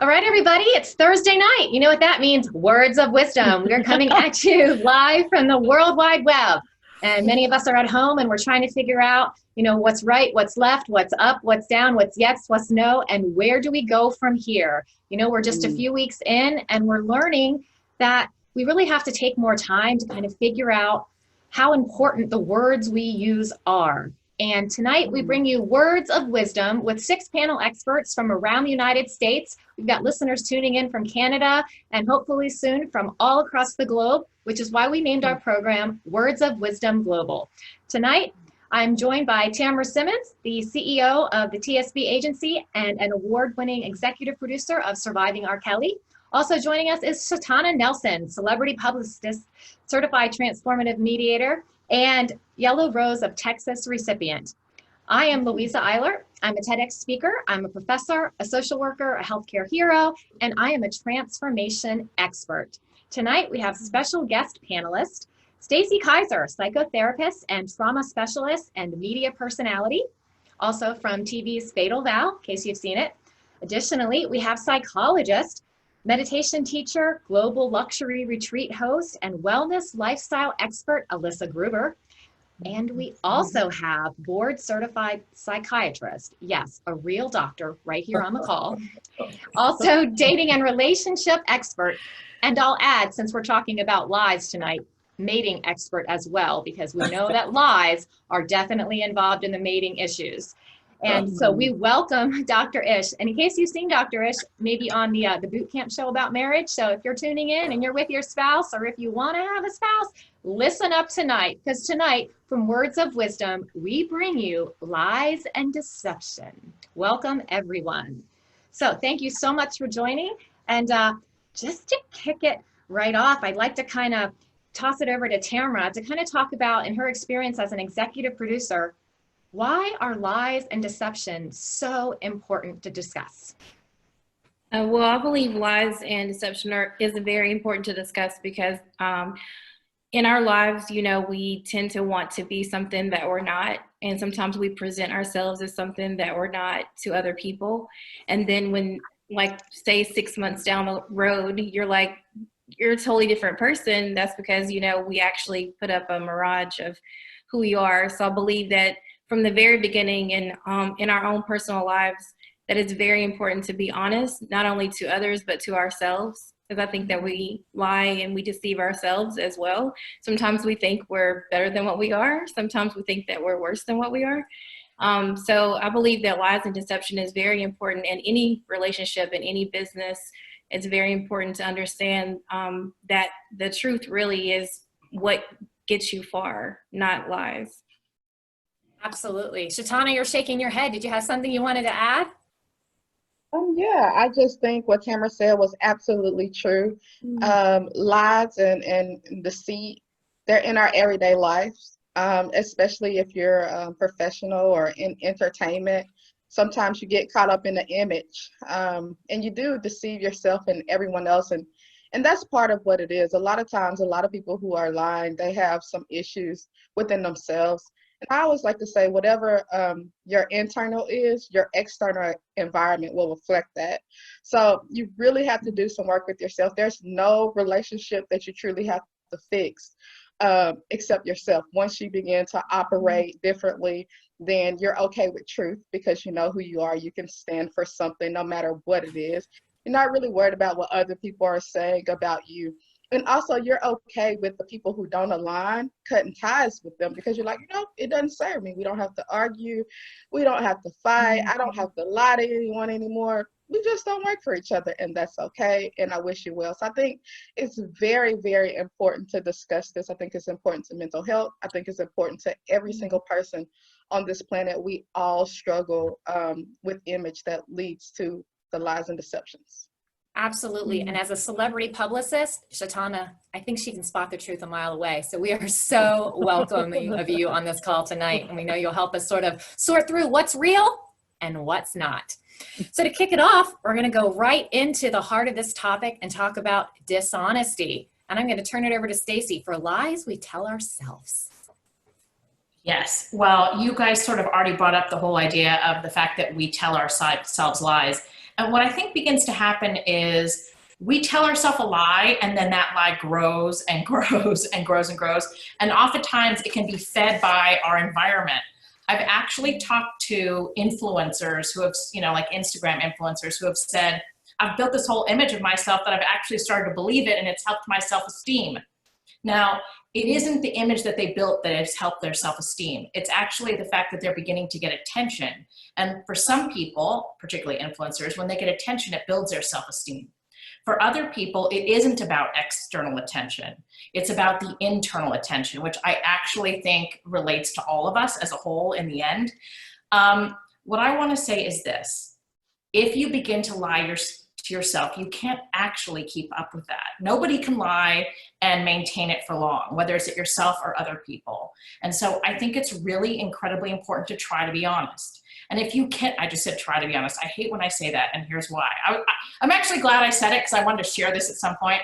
All right, everybody, it's Thursday night. You know what that means? Words of wisdom. We're coming at you live from the World Wide Web. And many of us are at home and we're trying to figure out, what's right, what's left, what's up, what's down, what's yes, what's no, and where do we go from here? We're just a few weeks in and we're learning that we really have to take more time to kind of figure out how important the words we use are. And tonight we bring you Words of Wisdom with 6 panel experts from around the United States. We've got listeners tuning in from Canada and hopefully soon from all across the globe, which is why we named our program Words of Wisdom Global. Tonight, I'm joined by Tamra Simmons, the CEO of the TSB agency and an award-winning executive producer of Surviving R. Kelly. Also joining us is Shatonna Nelson, celebrity publicist, certified transformative mediator, and Yellow Rose of Texas recipient. I am Louisa Eiler. I'm a TEDx speaker. I'm a professor, a social worker, a healthcare hero, and I am a transformation expert. Tonight, we have special guest panelist, Stacy Kaiser, psychotherapist and trauma specialist and media personality, also from TV's Fatal Vow, in case you've seen it. Additionally, we have psychologist, meditation teacher, global luxury retreat host, and wellness lifestyle expert, Alyssa Gruber. And we also have board certified psychiatrist, yes, a real doctor right here on the call. Also dating and relationship expert. And I'll add, since we're talking about lies tonight, mating expert as well, because we know that lies are definitely involved in the mating issues. And so we welcome Dr. Ish. And in case you've seen Dr. Ish, maybe on the boot camp show about marriage. So if you're tuning in and you're with your spouse, or if you want to have a spouse, listen up tonight, because tonight from Words of Wisdom, we bring you Lies and Deception. Welcome, everyone. So thank you so much for joining. And just to kick it right off, I'd like to kind of toss it over to Tamra to kind of talk about, in her experience as an executive producer, why are lies and deception so important to discuss? Well, I believe lies and deception is very important to discuss because in our lives, we tend to want to be something that we're not. And sometimes we present ourselves as something that we're not to other people. And then when, say 6 months down the road, you're a totally different person. That's because, we actually put up a mirage of who we are. So I believe that from the very beginning and in our own personal lives, that it's very important to be honest, not only to others, but to ourselves. Because I think that we lie and we deceive ourselves as well. Sometimes we think we're better than what we are. Sometimes we think that we're worse than what we are. So I believe that lies and deception is very important in any relationship, in any business. It's very important to understand that the truth really is what gets you far, not lies. Absolutely. Shatonna, you're shaking your head. Did you have something you wanted to add? Yeah, I just think what Tamra said was absolutely true. Lies and deceit, they're in our everyday lives, especially if you're a professional or in entertainment. Sometimes you get caught up in the image, and you do deceive yourself and everyone else. And that's part of what it is. A lot of times, a lot of people who are lying, they have some issues within themselves. And I always like to say, whatever your internal is, your external environment will reflect that. So you really have to do some work with yourself. There's no relationship that you truly have to fix except yourself. Once you begin to operate differently, then you're okay with truth because you know who you are. You can stand for something no matter what it is. You're not really worried about what other people are saying about you. And also, you're okay with the people who don't align, cutting ties with them because you're like, it doesn't serve me. We don't have to argue. We don't have to fight. I don't have to lie to anyone anymore. We just don't work for each other, and that's okay. And I wish you well. So I think it's very, very important to discuss this. I think it's important to mental health. I think it's important to every single person on this planet. We all struggle with image that leads to the lies and deceptions. Absolutely. And as a celebrity publicist, Shatonna, I think she can spot the truth a mile away. So we are so welcoming of you on this call tonight. And we know you'll help us sort of sort through what's real and what's not. So to kick it off, we're going to go right into the heart of this topic and talk about dishonesty. And I'm going to turn it over to Stacy for lies we tell ourselves. Yes. Well, you guys sort of already brought up the whole idea of the fact that we tell ourselves lies. And what I think begins to happen is we tell ourselves a lie, and then that lie grows and grows and grows and grows. And oftentimes it can be fed by our environment. I've actually talked to influencers who have, like Instagram influencers who have said, I've built this whole image of myself that I've actually started to believe it, and it's helped my self-esteem. Now, it isn't the image that they built that has helped their self-esteem. It's actually the fact that they're beginning to get attention. And for some people, particularly influencers, when they get attention, it builds their self-esteem. For other people, it isn't about external attention. It's about the internal attention, which I actually think relates to all of us as a whole in the end. What I want to say is this. If you begin to lie to yourself, you can't actually keep up with that. Nobody can lie and maintain it for long, whether it's yourself or other people. And so I think it's really incredibly important to try to be honest. And if you can't, I just said try to be honest. I hate when I say that, and here's why. I'm actually glad I said it because I wanted to share this at some point.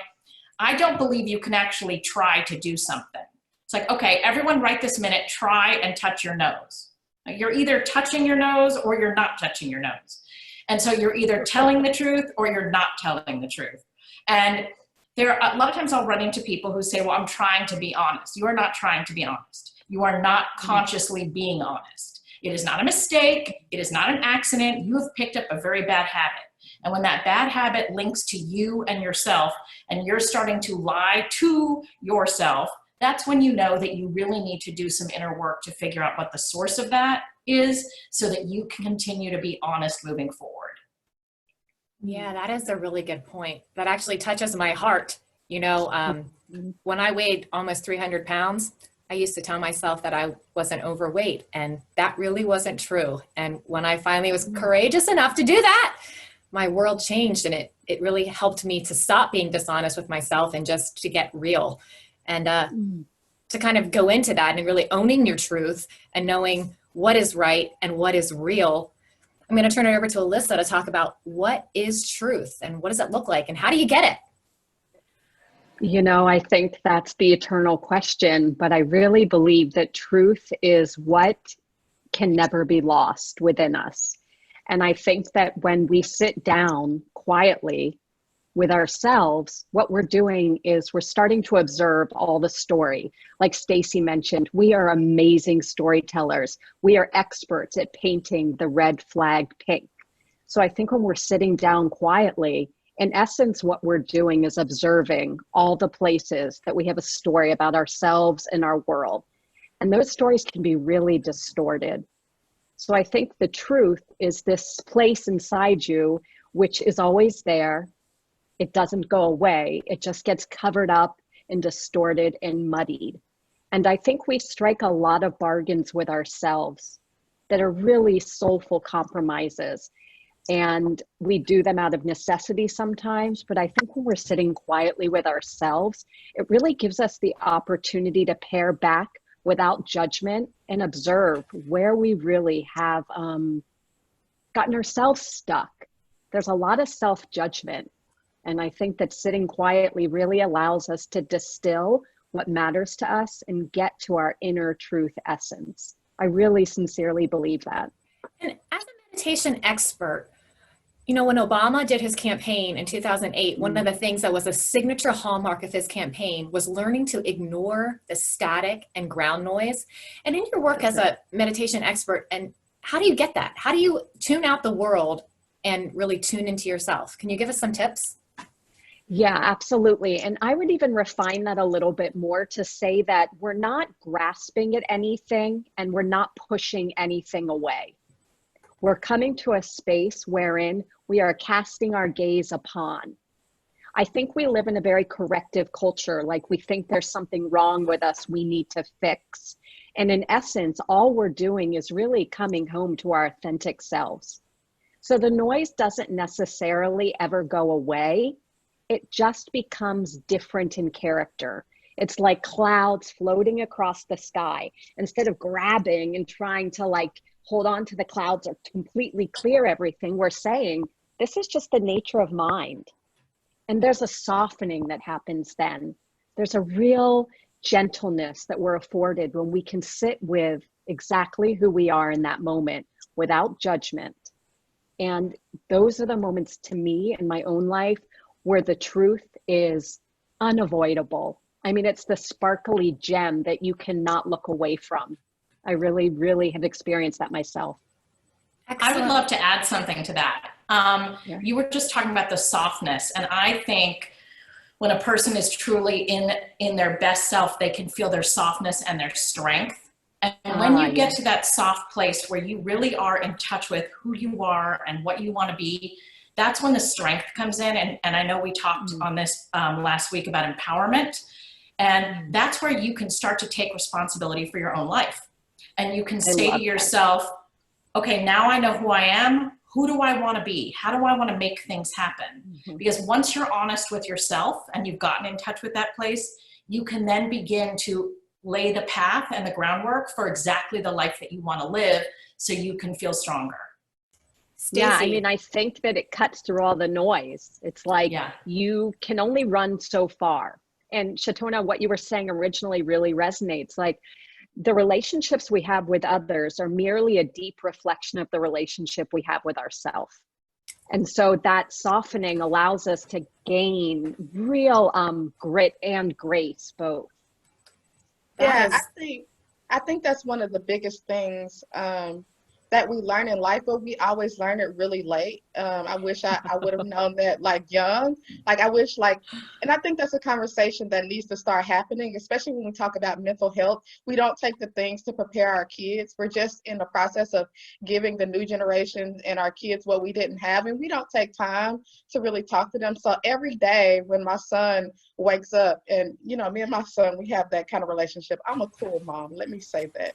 I don't believe you can actually try to do something. It's like, okay, everyone right this minute, try and touch your nose. You're either touching your nose or you're not touching your nose. And so you're either telling the truth or you're not telling the truth. And there are a lot of times I'll run into people who say, well, I'm trying to be honest. You are not trying to be honest. You are not consciously being honest. It is not a mistake. It is not an accident. You have picked up a very bad habit. And when that bad habit links to you and yourself, and you're starting to lie to yourself, that's when you know that you really need to do some inner work to figure out what the source of that is so that you can continue to be honest moving forward. Yeah, that is a really good point. That actually touches my heart. When I weighed almost 300 pounds, I used to tell myself that I wasn't overweight, and that really wasn't true. And when I finally was courageous enough to do that, my world changed, and it really helped me to stop being dishonest with myself and just to get real. And to kind of go into that and really owning your truth and knowing what is right and what is real. I'm going to turn it over to Alyssa to talk about what is truth and what does it look like and how do you get it? I think that's the eternal question, but I really believe that truth is what can never be lost within us. And I think that when we sit down quietly with ourselves, what we're doing is we're starting to observe all the story. Like Stacy mentioned, we are amazing storytellers. We are experts at painting the red flag pink. So I think when we're sitting down quietly, in essence, what we're doing is observing all the places that we have a story about ourselves and our world. And those stories can be really distorted. So I think the truth is this place inside you, which is always there. It doesn't go away. It just gets covered up and distorted and muddied. And I think we strike a lot of bargains with ourselves that are really soulful compromises. And we do them out of necessity sometimes, but I think when we're sitting quietly with ourselves, it really gives us the opportunity to pare back without judgment and observe where we really have gotten ourselves stuck. There's a lot of self-judgment. And I think that sitting quietly really allows us to distill what matters to us and get to our inner truth essence. I really sincerely believe that. And as a meditation expert, when Obama did his campaign in 2008, one of the things that was a signature hallmark of his campaign was learning to ignore the static and ground noise. And in your work as a meditation expert, and how do you get that? How do you tune out the world and really tune into yourself? Can you give us some tips? Yeah, absolutely. And I would even refine that a little bit more to say that we're not grasping at anything and we're not pushing anything away. We're coming to a space wherein we are casting our gaze upon. I think we live in a very corrective culture, like we think there's something wrong with us we need to fix. And in essence, all we're doing is really coming home to our authentic selves. So the noise doesn't necessarily ever go away. It just becomes different in character. It's like clouds floating across the sky. Instead of grabbing and trying to hold on to the clouds or completely clear everything, we're saying, this is just the nature of mind. And there's a softening that happens then. There's a real gentleness that we're afforded when we can sit with exactly who we are in that moment without judgment. And those are the moments to me in my own life where the truth is unavoidable. I mean, it's the sparkly gem that you cannot look away from. I really, really have experienced that myself. I would love to add something to that. You were just talking about the softness, and I think when a person is truly in their best self, they can feel their softness and their strength. And when you get to that soft place where you really are in touch with who you are and what you want to be, that's when the strength comes in. And I know we talked on this last week about empowerment. And that's where you can start to take responsibility for your own life. And you can say to yourself, okay, now I know who I am. Who do I want to be? How do I want to make things happen? Because once you're honest with yourself and you've gotten in touch with that place, you can then begin to lay the path and the groundwork for exactly the life that you want to live so you can feel stronger. Stacey. Yeah, I mean, I think that it cuts through all the noise. It's like you can only run so far. And Shatonna, what you were saying originally really resonates. Like, the relationships we have with others are merely a deep reflection of the relationship we have with ourselves. And so that softening allows us to gain real grit and grace both. Yeah, I think that's one of the biggest things that we learn in life, but we always learn it really late. I wish I would have known that like young. Like I wish and I think that's a conversation that needs to start happening, especially when we talk about mental health. We don't take the things to prepare our kids. We're just in the process of giving the new generation and our kids what we didn't have, and we don't take time to really talk to them. So every day when my son wakes up, and you know, me and my son, we have that kind of relationship. I'm a cool mom, let me say that.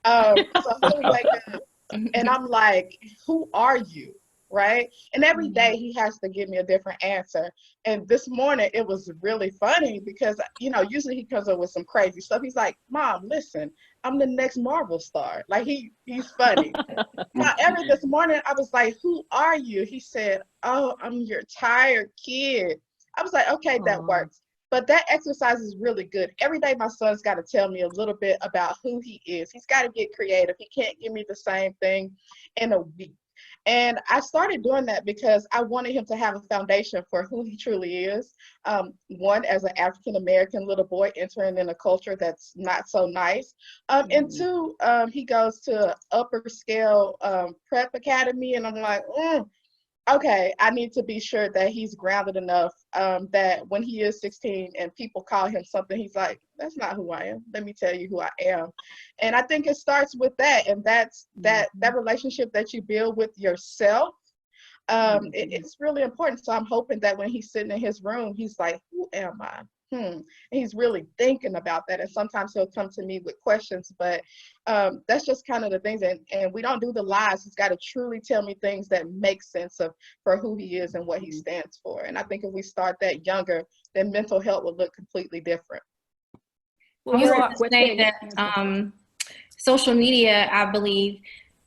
So he'll wake up and I'm like, who are you? Right? And every day he has to give me a different answer. And this morning it was really funny because, you know, usually he comes up with some crazy stuff. He's like, Mom, listen, I'm the next Marvel star. Like he's funny. However, this morning I was like, who are you? He said, oh, I'm your tired kid. I was like, okay, that works. But that exercise is really good. Every day my son's got to tell me a little bit about who he is. He's got to get creative. He can't give me the same thing in a week. And I started doing that because I wanted him to have a foundation for who he truly is. One, as an African-American little boy entering in a culture that's not so nice. And two, he goes to upper scale prep academy. And I'm like, okay, I need to be sure that he's grounded enough that when he is 16 and people call him something, he's like, that's not who I am. Let me tell you who I am. And I think it starts with that. And that's that relationship that you build with yourself. It's really important. So I'm hoping that when he's sitting in his room, he's like, who am I? And he's really thinking about that. And sometimes he'll come to me with questions, but that's just kind of the things. And we don't do the lies. He's got to truly tell me things that make sense for who he is and what he stands for. And I think if we start that younger, then mental health will look completely different. Well, you want to say that social media, I believe,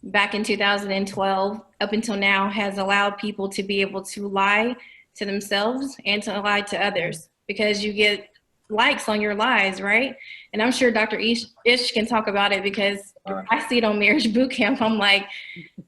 back in 2012 up until now, has allowed people to be able to lie to themselves and to lie to others, because you get likes on your lies, right? And I'm sure Dr. Ish can talk about it, because I see it on Marriage Boot Camp. I'm like,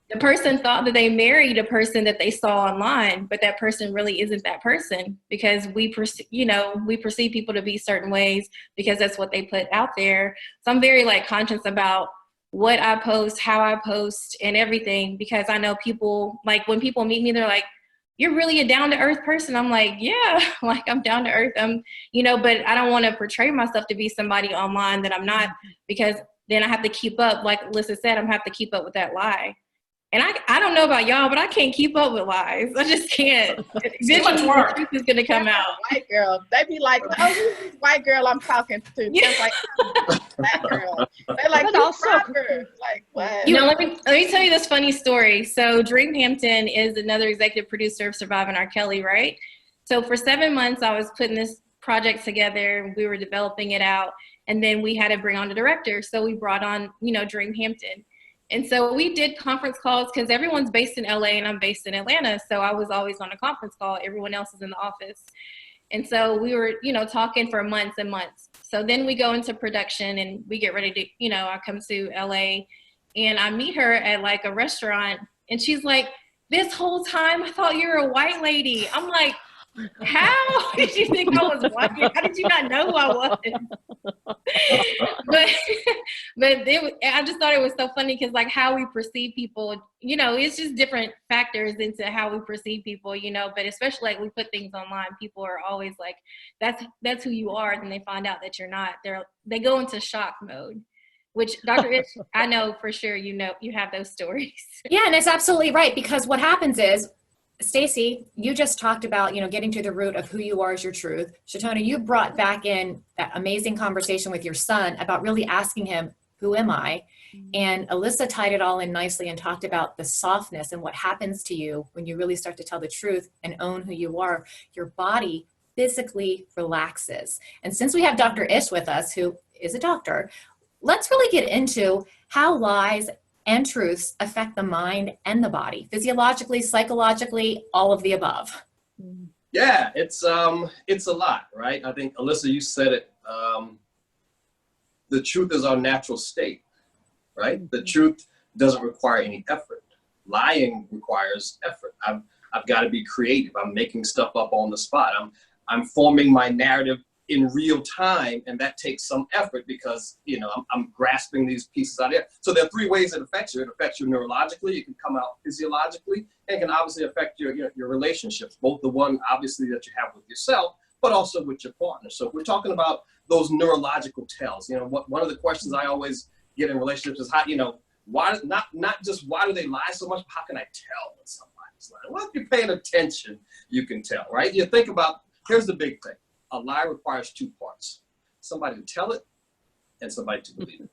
the person thought that they married a person that they saw online, but that person really isn't that person, because we perceive people to be certain ways because that's what they put out there. So I'm very conscious about what I post, how I post, and everything, because I know people, like when people meet me, they're like, you're really a down-to-earth person. I'm like, yeah, I'm down to earth. But I don't want to portray myself to be somebody online that I'm not, because then I have to keep up. Like Alyssa said, I'm have to keep up with that lie. And I don't know about y'all, but I can't keep up with lies. I just can't. Eventually, the truth is going to come out. White girl. They be like, oh, who's this white girl I'm talking to? Yeah. They're like, oh, black girl. They're like, you proper. Like, what? Let me tell you this funny story. So Dream Hampton is another executive producer of Surviving R. Kelly, right? So for 7 months, I was putting this project together. We were developing it out. And then we had to bring on the director. So we brought on, Dream Hampton. And so we did conference calls, because everyone's based in LA and I'm based in Atlanta. So I was always on a conference call. Everyone else is in the office. And so we were, you know, talking for months and months. So then we go into production and we get ready to, you know, I come to LA and I meet her at like a restaurant and she's like, this whole time I thought you were a white lady. I'm like, how did you think I was white? How did you not know who I was? but I just thought it was so funny because like how we perceive people, you know, it's just different factors into how we perceive people, you know, but especially like we put things online, people are always like, that's who you are. And they find out that you're not. They go into shock mode, which Dr. Ish, I know for sure, you know, you have those stories. Yeah, and it's absolutely right, because what happens is, Stacy, you just talked about, you know, getting to the root of who you are as your truth. Shatonna, you brought back in that amazing conversation with your son about really asking him, who am I? And Alyssa tied it all in nicely and talked about the softness and what happens to you when you really start to tell the truth and own who you are. Your body physically relaxes. And since we have Dr. Ish with us, who is a doctor, let's really get into how lies and truths affect the mind and the body, physiologically, psychologically, all of the above. Yeah, it's a lot, right? I think, Alyssa, you said it. The truth is our natural state, right? The truth doesn't require any effort. Lying requires effort. I've got to be creative. I'm making stuff up on the spot. I'm forming my narrative in real time, and that takes some effort because, you know, I'm grasping these pieces out there. So there are three ways it affects you. It affects you neurologically, it can come out physiologically, and it can obviously affect your relationships, both the one obviously that you have with yourself, but also with your partner. So if we're talking about those neurological tells, you know, one of the questions I always get in relationships is how, you know, why, not just why do they lie so much, but how can I tell when somebody's lying? Well, if you're paying attention, you can tell, right? You think about, here's the big thing. A lie requires two parts, somebody to tell it and somebody to believe it.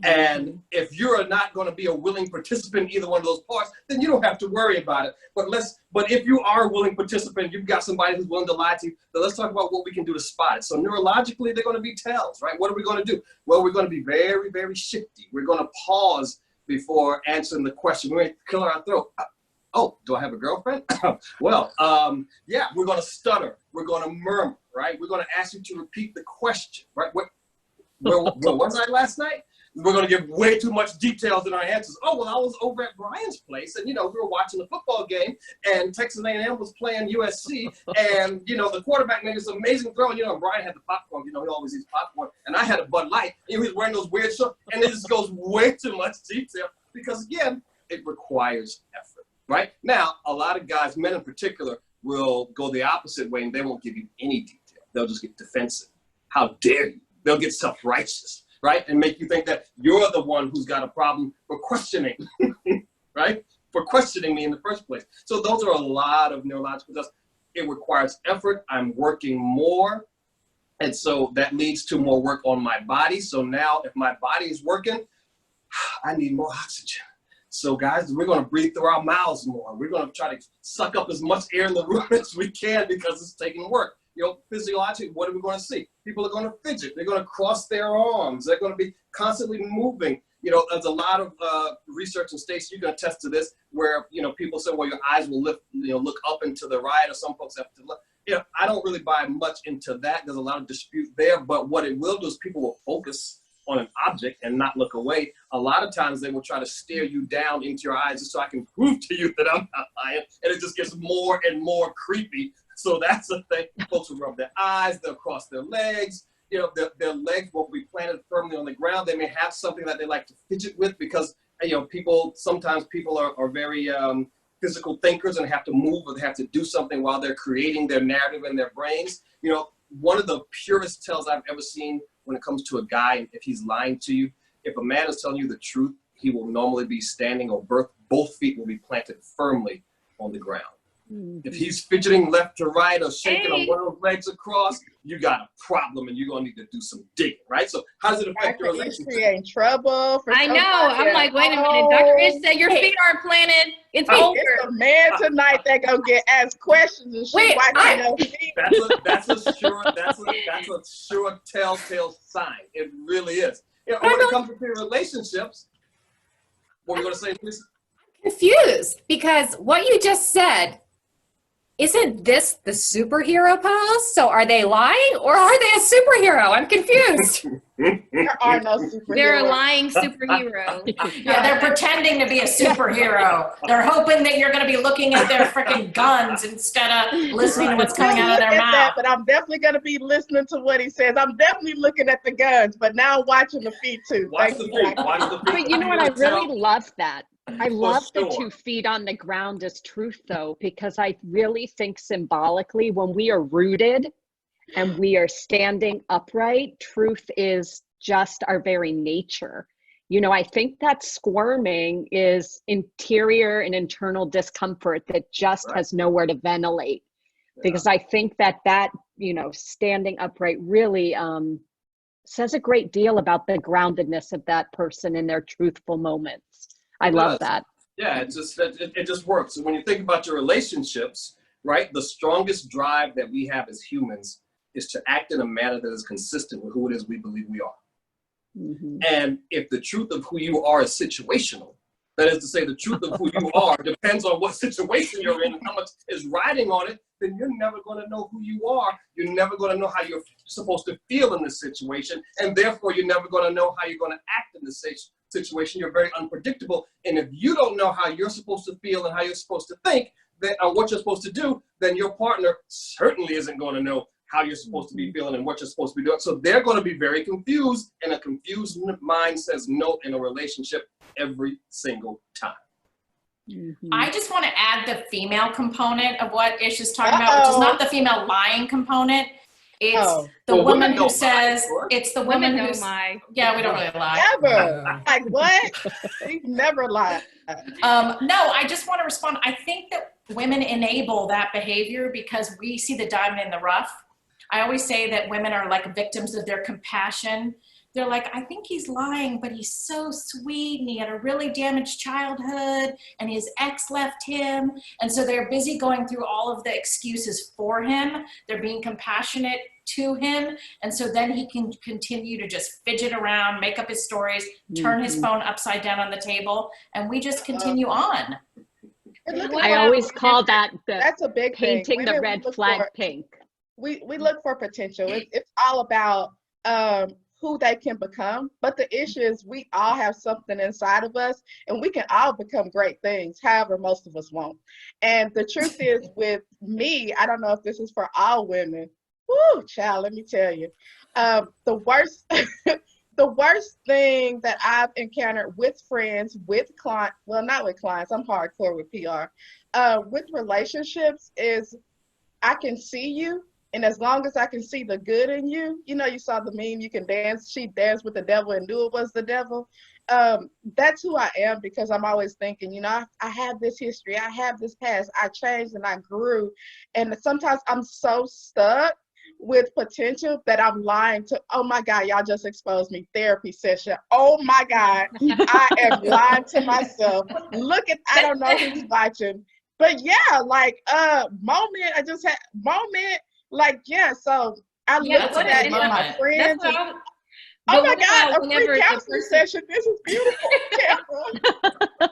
And if you're not going to be a willing participant in either one of those parts, then you don't have to worry about it. But if you are a willing participant, you've got somebody who's willing to lie to you, then let's talk about what we can do to spot it. So neurologically, they're going to be tells, right? What are we going to do? Well, we're going to be very, very shifty. We're going to pause before answering the question. We're going to clear our throat. Oh, do I have a girlfriend? Well, yeah, we're going to stutter. We're going to murmur, right? We're going to ask you to repeat the question, right? Where was I last night? We're going to give way too much details in our answers. Oh, well, I was over at Brian's place, and, you know, we were watching the football game, and Texas A&M was playing USC, and, you know, the quarterback made this amazing throw, and, you know, Brian had the popcorn. You know, he always eats popcorn, and I had a Bud Light, and he was wearing those weird shorts, and it just goes way too much detail because, again, it requires effort, right? Now, a lot of guys, men in particular, will go the opposite way, and they won't give you any detail. They'll just get defensive. How dare you? They'll get self-righteous. Right? And make you think that you're the one who's got a problem for questioning, right? For questioning me in the first place. So those are a lot of neurological tests. It requires effort. I'm working more. And so that leads to more work on my body. So now if my body is working, I need more oxygen. So guys, we're going to breathe through our mouths more. We're going to try to suck up as much air in the room as we can because it's taking work. You know, physiologically, what are we going to see? People are going to fidget. They're going to cross their arms. They're going to be constantly moving. You know, there's a lot of research, and Stacey, you can attest to this, where, you know, people say, well, your eyes will lift, you know, look up and to the right, or some folks have to look. You know, I don't really buy much into that. There's a lot of dispute there, but what it will do is people will focus on an object and not look away. A lot of times they will try to stare you down into your eyes just so I can prove to you that I'm not lying, and it just gets more and more creepy. So that's the thing. Folks will rub their eyes, they'll cross their legs. You know, their legs won't be planted firmly on the ground. They may have something that they like to fidget with because, you know, sometimes people are very physical thinkers and have to move or they have to do something while they're creating their narrative in their brains. You know, one of the purest tells I've ever seen when it comes to a guy, if he's lying to you, if a man is telling you the truth, he will normally be standing or both feet will be planted firmly on the ground. If he's fidgeting left to right or shaking on one of those legs across, you got a problem and you're going to need to do some digging, right? So how does it affect your relationship? Creating trouble for I know. I'm like, wait a minute. Dr. Ish said your feet aren't planted. It's over. It's a man tonight that gonna get asked questions and shit. That's a sure telltale sign. It really is. You know, when it comes to relationships, what are you going to say, please? Confused, because what you just said isn't this the superhero pose? So are they lying or are they a superhero? I'm confused. There are no superheroes. They're a lying superhero. Yeah, they're pretending to be a superhero. They're hoping that you're going to be looking at their freaking guns instead of listening to what's coming out of their mouth. But I'm definitely going to be listening to what he says. I'm definitely looking at the guns, but now I'm watching the feet too. Watch the feet. Watch the feet. But you know what? I really love that. I love the sure. 2 feet on the ground as truth, though, because I really think symbolically when we are rooted and we are standing upright, truth is just our very nature. You know, I think that squirming is interior and internal discomfort that just has nowhere to ventilate. Because I think that, you know, standing upright really says a great deal about the groundedness of that person in their truthful moments. I love that. Yeah, it just works. So when you think about your relationships, right, the strongest drive that we have as humans is to act in a manner that is consistent with who it is we believe we are. Mm-hmm. And if the truth of who you are is situational, that is to say the truth of who you are depends on what situation you're in and how much is riding on it, then you're never going to know who you are. You're never going to know how you're supposed to feel in this situation. And therefore, you're never going to know how you're going to act in this situation. You're very unpredictable. And if you don't know how you're supposed to feel and how you're supposed to think, then, or what you're supposed to do, then your partner certainly isn't going to know how you're supposed to be feeling and what you're supposed to be doing. So they're going to be very confused, and a confused mind says no in a relationship every single time. Mm-hmm. I just want to add the female component of what Ish is talking about, which is not the female lying component. It's the woman who says, it's the woman who lie. Yeah, we don't really lie. Never. Like what? We never lie. No, I just want to respond. I think that women enable that behavior because we see the diamond in the rough. I always say that women are like victims of their compassion. They're like, I think he's lying, but he's so sweet and he had a really damaged childhood and his ex left him. And so they're busy going through all of the excuses for him. They're being compassionate to him. And so then he can continue to just fidget around, make up his stories, turn his phone upside down on the table, and we just continue on. I always call that that's a big painting thing. the red flag pink. We look for potential. It's all about who they can become. But the issue is we all have something inside of us and we can all become great things. However, most of us won't. And the truth is with me, I don't know if this is for all women. Woo, child, let me tell you. The worst the worst thing that I've encountered with friends, with clients, well, not with clients, I'm hardcore with PR, with relationships is I can see you. And as long as I can see the good in you, you know, you saw the meme, you can dance, she danced with the devil and knew it was the devil. That's who I am because I'm always thinking, you know, I have this history, I have this past, I changed and I grew. And sometimes I'm so stuck with potential that I'm lying to, oh my God, y'all just exposed me, therapy session. Oh my God, I am lying to myself. Look at, I don't know who's watching. But yeah, like moment, I just had moment. Like, yeah, so I look at that in my friends. Oh my God, a free counseling session. This is beautiful. But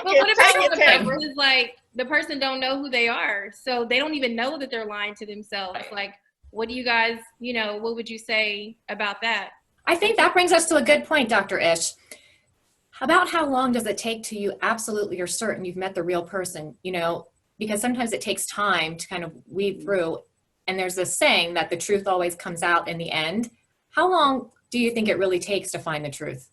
what about the person is like, the person don't know who they are. So they don't even know that they're lying to themselves. Like, what do you guys, you know, what would you say about that? I think that brings us to a good point, Dr. Ish. About how long does it take till you absolutely are certain you've met the real person, you know, because sometimes it takes time to kind of weed through. And there's this saying that the truth always comes out in the end. How long do you think it really takes to find the truth?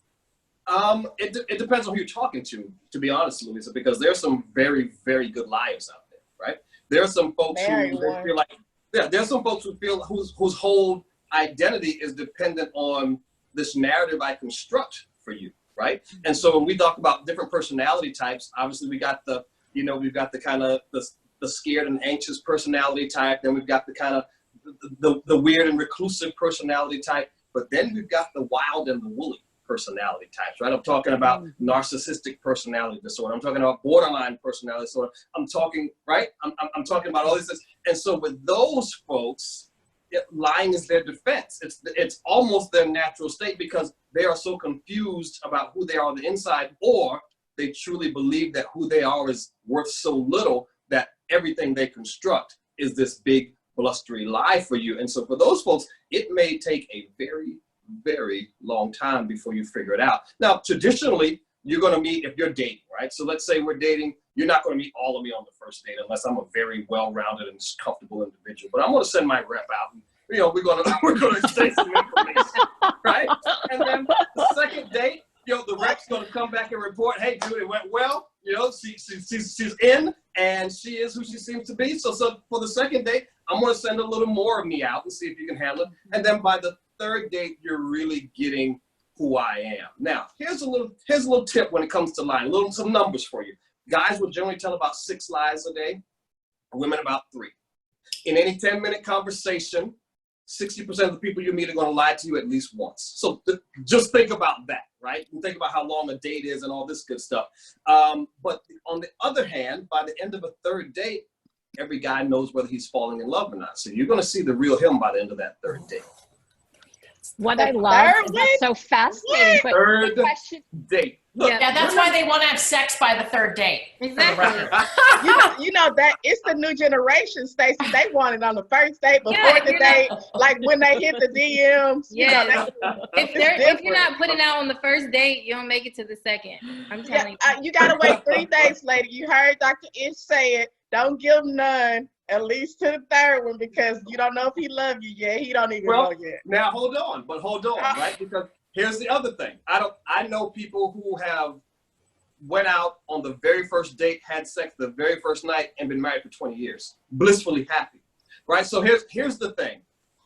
It depends on who you're talking to be honest, Louisa, because there's some very, very good liars out there, right? There are some folks who feel like, there's some folks who feel whose whole identity is dependent on this narrative I construct for you, right? And so when we talk about different personality types, obviously we got the, you know, we've got the kind of the scared and anxious personality type. Then we've got the kind of the weird and reclusive personality type. But then we've got the wild and the woolly personality types, right? I'm talking about narcissistic personality disorder. I'm talking about borderline personality disorder. I'm talking, right? I'm talking about all these things. And so with those folks, lying is their defense. It's almost their natural state because they are so confused about who they are on the inside, or they truly believe that who they are is worth so little that everything they construct is this big blustery lie for you. And so for those folks, it may take a very, very long time before you figure it out. Now, traditionally, you're going to meet, if you're dating, right? So let's say we're dating, you're not going to meet all of me on the first date unless I'm a very well-rounded and comfortable individual. But I'm going to send my rep out, and we're going to exchange some information, right? And then the second date, the rep's going to come back and report, hey, dude, it went well. She's in, and she is who she seems to be. So for the second date, I'm going to send a little more of me out and see if you can handle it. And then by the third date, you're really getting who I am. Now, here's a little tip when it comes to lying, some numbers for you. Guys will generally tell about 6 lies a day, women about 3. In any 10-minute conversation, 60% of the people you meet are going to lie to you at least once. So just think about that, right? And think about how long a date is and all this good stuff. But on the other hand, by the end of a third date, every guy knows whether he's falling in love or not. So you're going to see the real him by the end of that third date. What I love is it's so fascinating. But third date. Look, Yeah, that's why they want to have sex by the third date. Exactly. you know that it's the new generation, Stacey. They want it on the first date before the date, like when they hit the DMs. Yes. It's If you're not putting out on the first date, you don't make it to the second. I'm telling you. You gotta wait 3 days later. You heard Dr. Ish say it. Don't give none, at least to the third one, because you don't know if he loves you yet. He don't even know yet. Now hold on, right? Because here's the other thing. I know people who have went out on the very first date, had sex the very first night, and been married for 20 years, blissfully happy, right? So here's the thing.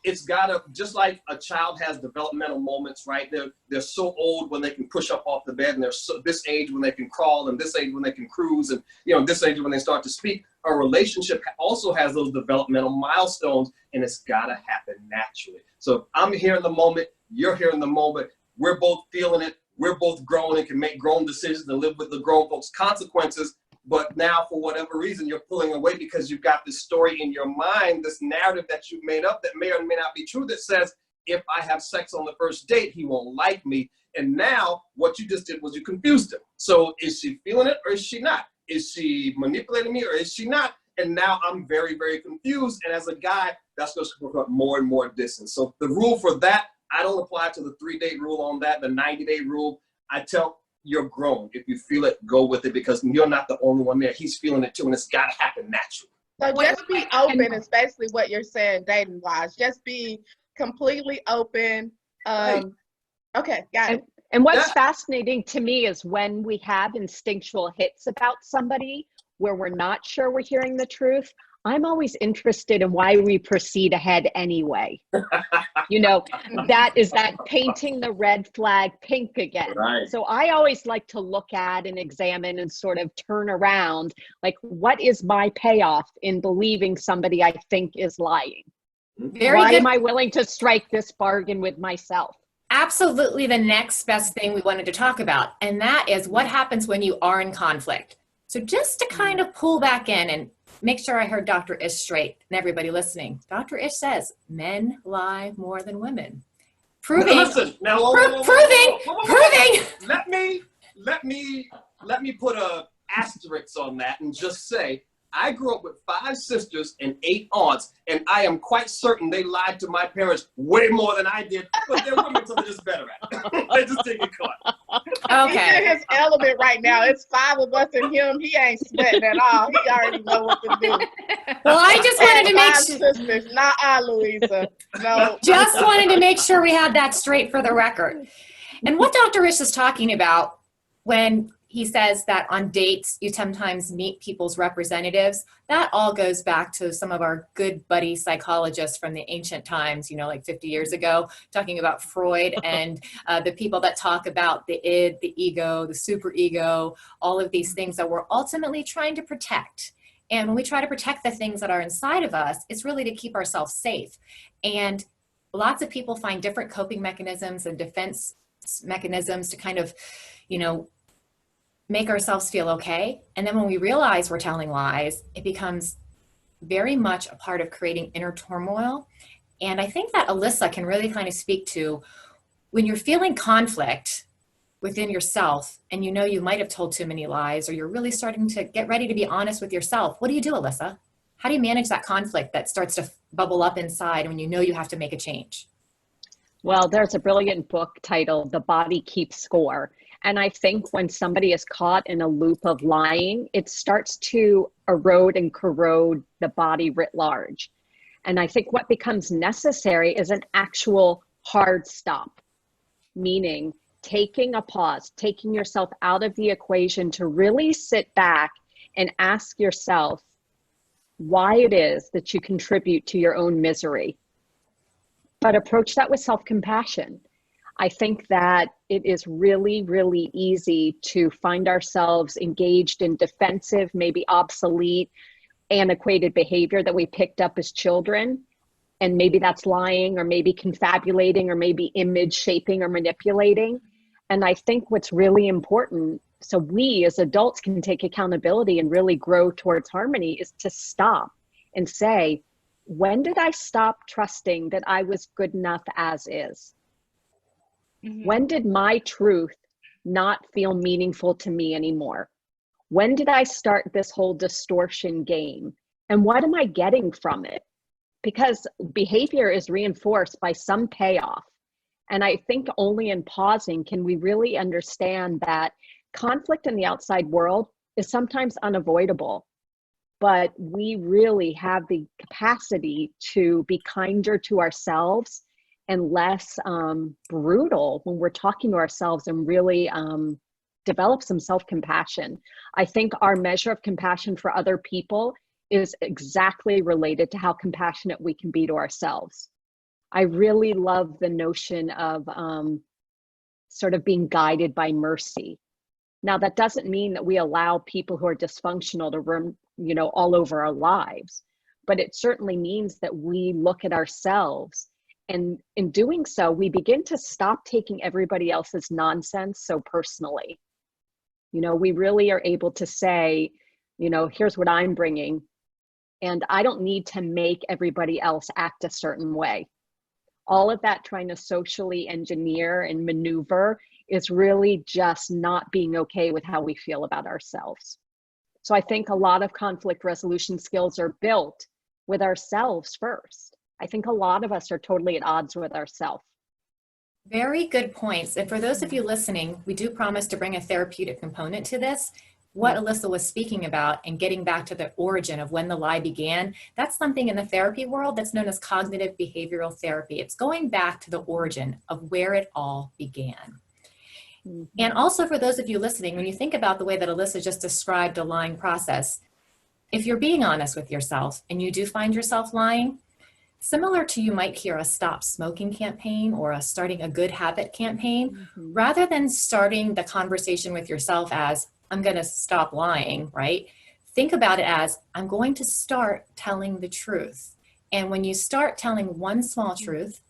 It's gotta, just like a child has developmental moments, right? They're so old when they can push up off the bed, and they're this age when they can crawl, and this age when they can cruise, and this age when they start to speak. A relationship also has those developmental milestones, and it's gotta happen naturally. So I'm here in the moment, you're here in the moment, we're both feeling it, we're both grown and can make grown decisions and live with the grown folks' consequences. But now, for whatever reason, you're pulling away because you've got this story in your mind, this narrative that you've made up that may or may not be true, that says, if I have sex on the first date, he won't like me. And now what you just did was you confused him. So is she feeling it or is she not? Is she manipulating me or is she not? And now I'm very, very confused. And as a guy, that's going to put more and more distance. So the rule for that, I don't apply to the 3-day rule on that, the 90-day rule. I tell you're grown. If you feel it, go with it, because you're not the only one there. He's feeling it too, and it's got to happen naturally. So just be open, is basically what you're saying, dating wise. Just be completely open. Okay, got it. And what's fascinating to me is when we have instinctual hits about somebody where we're not sure we're hearing the truth, I'm always interested in why we proceed ahead anyway. That is that painting the red flag pink again. Right. So I always like to look at and examine and sort of turn around, like, what is my payoff in believing somebody I think is lying? Why am I willing to strike this bargain with myself? Absolutely the next best thing we wanted to talk about, and that is what happens when you are in conflict. So just to kind of pull back in and make sure I heard Dr. Ish straight and everybody listening. Dr. Ish says men lie more than women. Proving. Let me put a asterisk on that and just say, I grew up with 5 sisters and 8 aunts, and I am quite certain they lied to my parents way more than I did, but they're women, so they're just better at it. They just take it caught. Okay. He's in his element right now. It's 5 of us and him. He ain't sweating at all. He already know what to do. Well, I just wanted to make sure. Sisters, not I, Louisa. No. Just wanted to make sure we had that straight for the record. And what Dr. Ish is talking about when he says that on dates, you sometimes meet people's representatives, that all goes back to some of our good buddy psychologists from the ancient times, like 50 years ago, talking about Freud and the people that talk about the id, the ego, the superego, all of these things that we're ultimately trying to protect. And when we try to protect the things that are inside of us, it's really to keep ourselves safe. And lots of people find different coping mechanisms and defense mechanisms to kind of, make ourselves feel okay. And then when we realize we're telling lies, it becomes very much a part of creating inner turmoil. And I think that Alyssa can really kind of speak to when you're feeling conflict within yourself and you know you might have told too many lies, or you're really starting to get ready to be honest with yourself, what do you do, Alyssa? How do you manage that conflict that starts to bubble up inside when you know you have to make a change? Well, there's a brilliant book titled The Body Keeps Score. And I think when somebody is caught in a loop of lying, it starts to erode and corrode the body writ large. And I think what becomes necessary is an actual hard stop, meaning taking a pause, taking yourself out of the equation to really sit back and ask yourself why it is that you contribute to your own misery. But approach that with self-compassion. I think that it is really, really easy to find ourselves engaged in defensive, maybe obsolete, antiquated behavior that we picked up as children. And maybe that's lying, or maybe confabulating, or maybe image shaping or manipulating. And I think what's really important, so we as adults can take accountability and really grow towards harmony, is to stop and say, when did I stop trusting that I was good enough as is? When did my truth not feel meaningful to me anymore? When did I start this whole distortion game? And what am I getting from it? Because behavior is reinforced by some payoff. And I think only in pausing can we really understand that conflict in the outside world is sometimes unavoidable, but we really have the capacity to be kinder to ourselves and less brutal when we're talking to ourselves, and really develop some self-compassion. I think our measure of compassion for other people is exactly related to how compassionate we can be to ourselves. I really love the notion of sort of being guided by mercy. Now, that doesn't mean that we allow people who are dysfunctional to run, all over our lives, but it certainly means that we look at ourselves, and in doing so, we begin to stop taking everybody else's nonsense so personally. We really are able to say, here's what I'm bringing, and I don't need to make everybody else act a certain way. All of that trying to socially engineer and maneuver is really just not being okay with how we feel about ourselves. So I think a lot of conflict resolution skills are built with ourselves first. I think a lot of us are totally at odds with ourselves. Very good points. And for those of you listening, we do promise to bring a therapeutic component to this. What Alyssa was speaking about and getting back to the origin of when the lie began, that's something in the therapy world that's known as cognitive behavioral therapy. It's going back to the origin of where it all began. And also for those of you listening, when you think about the way that Alyssa just described a lying process, if you're being honest with yourself and you do find yourself lying, similar to you might hear a stop smoking campaign or a starting a good habit campaign, rather than starting the conversation with yourself as, I'm going to stop lying, right? Think about it as, I'm going to start telling the truth. And when you start telling one small truth,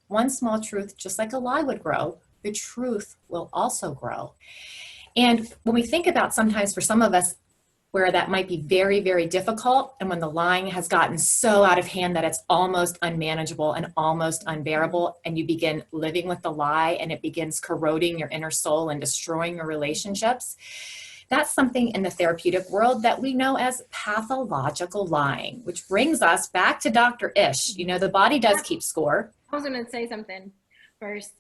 just like a lie would grow, the truth will also grow. And when we think about sometimes for some of us where that might be very, very difficult, and when the lying has gotten so out of hand that it's almost unmanageable and almost unbearable, and you begin living with the lie and it begins corroding your inner soul and destroying your relationships, that's something in the therapeutic world that we know as pathological lying, which brings us back to Dr. Ish. The body does keep score. I was going to say something first.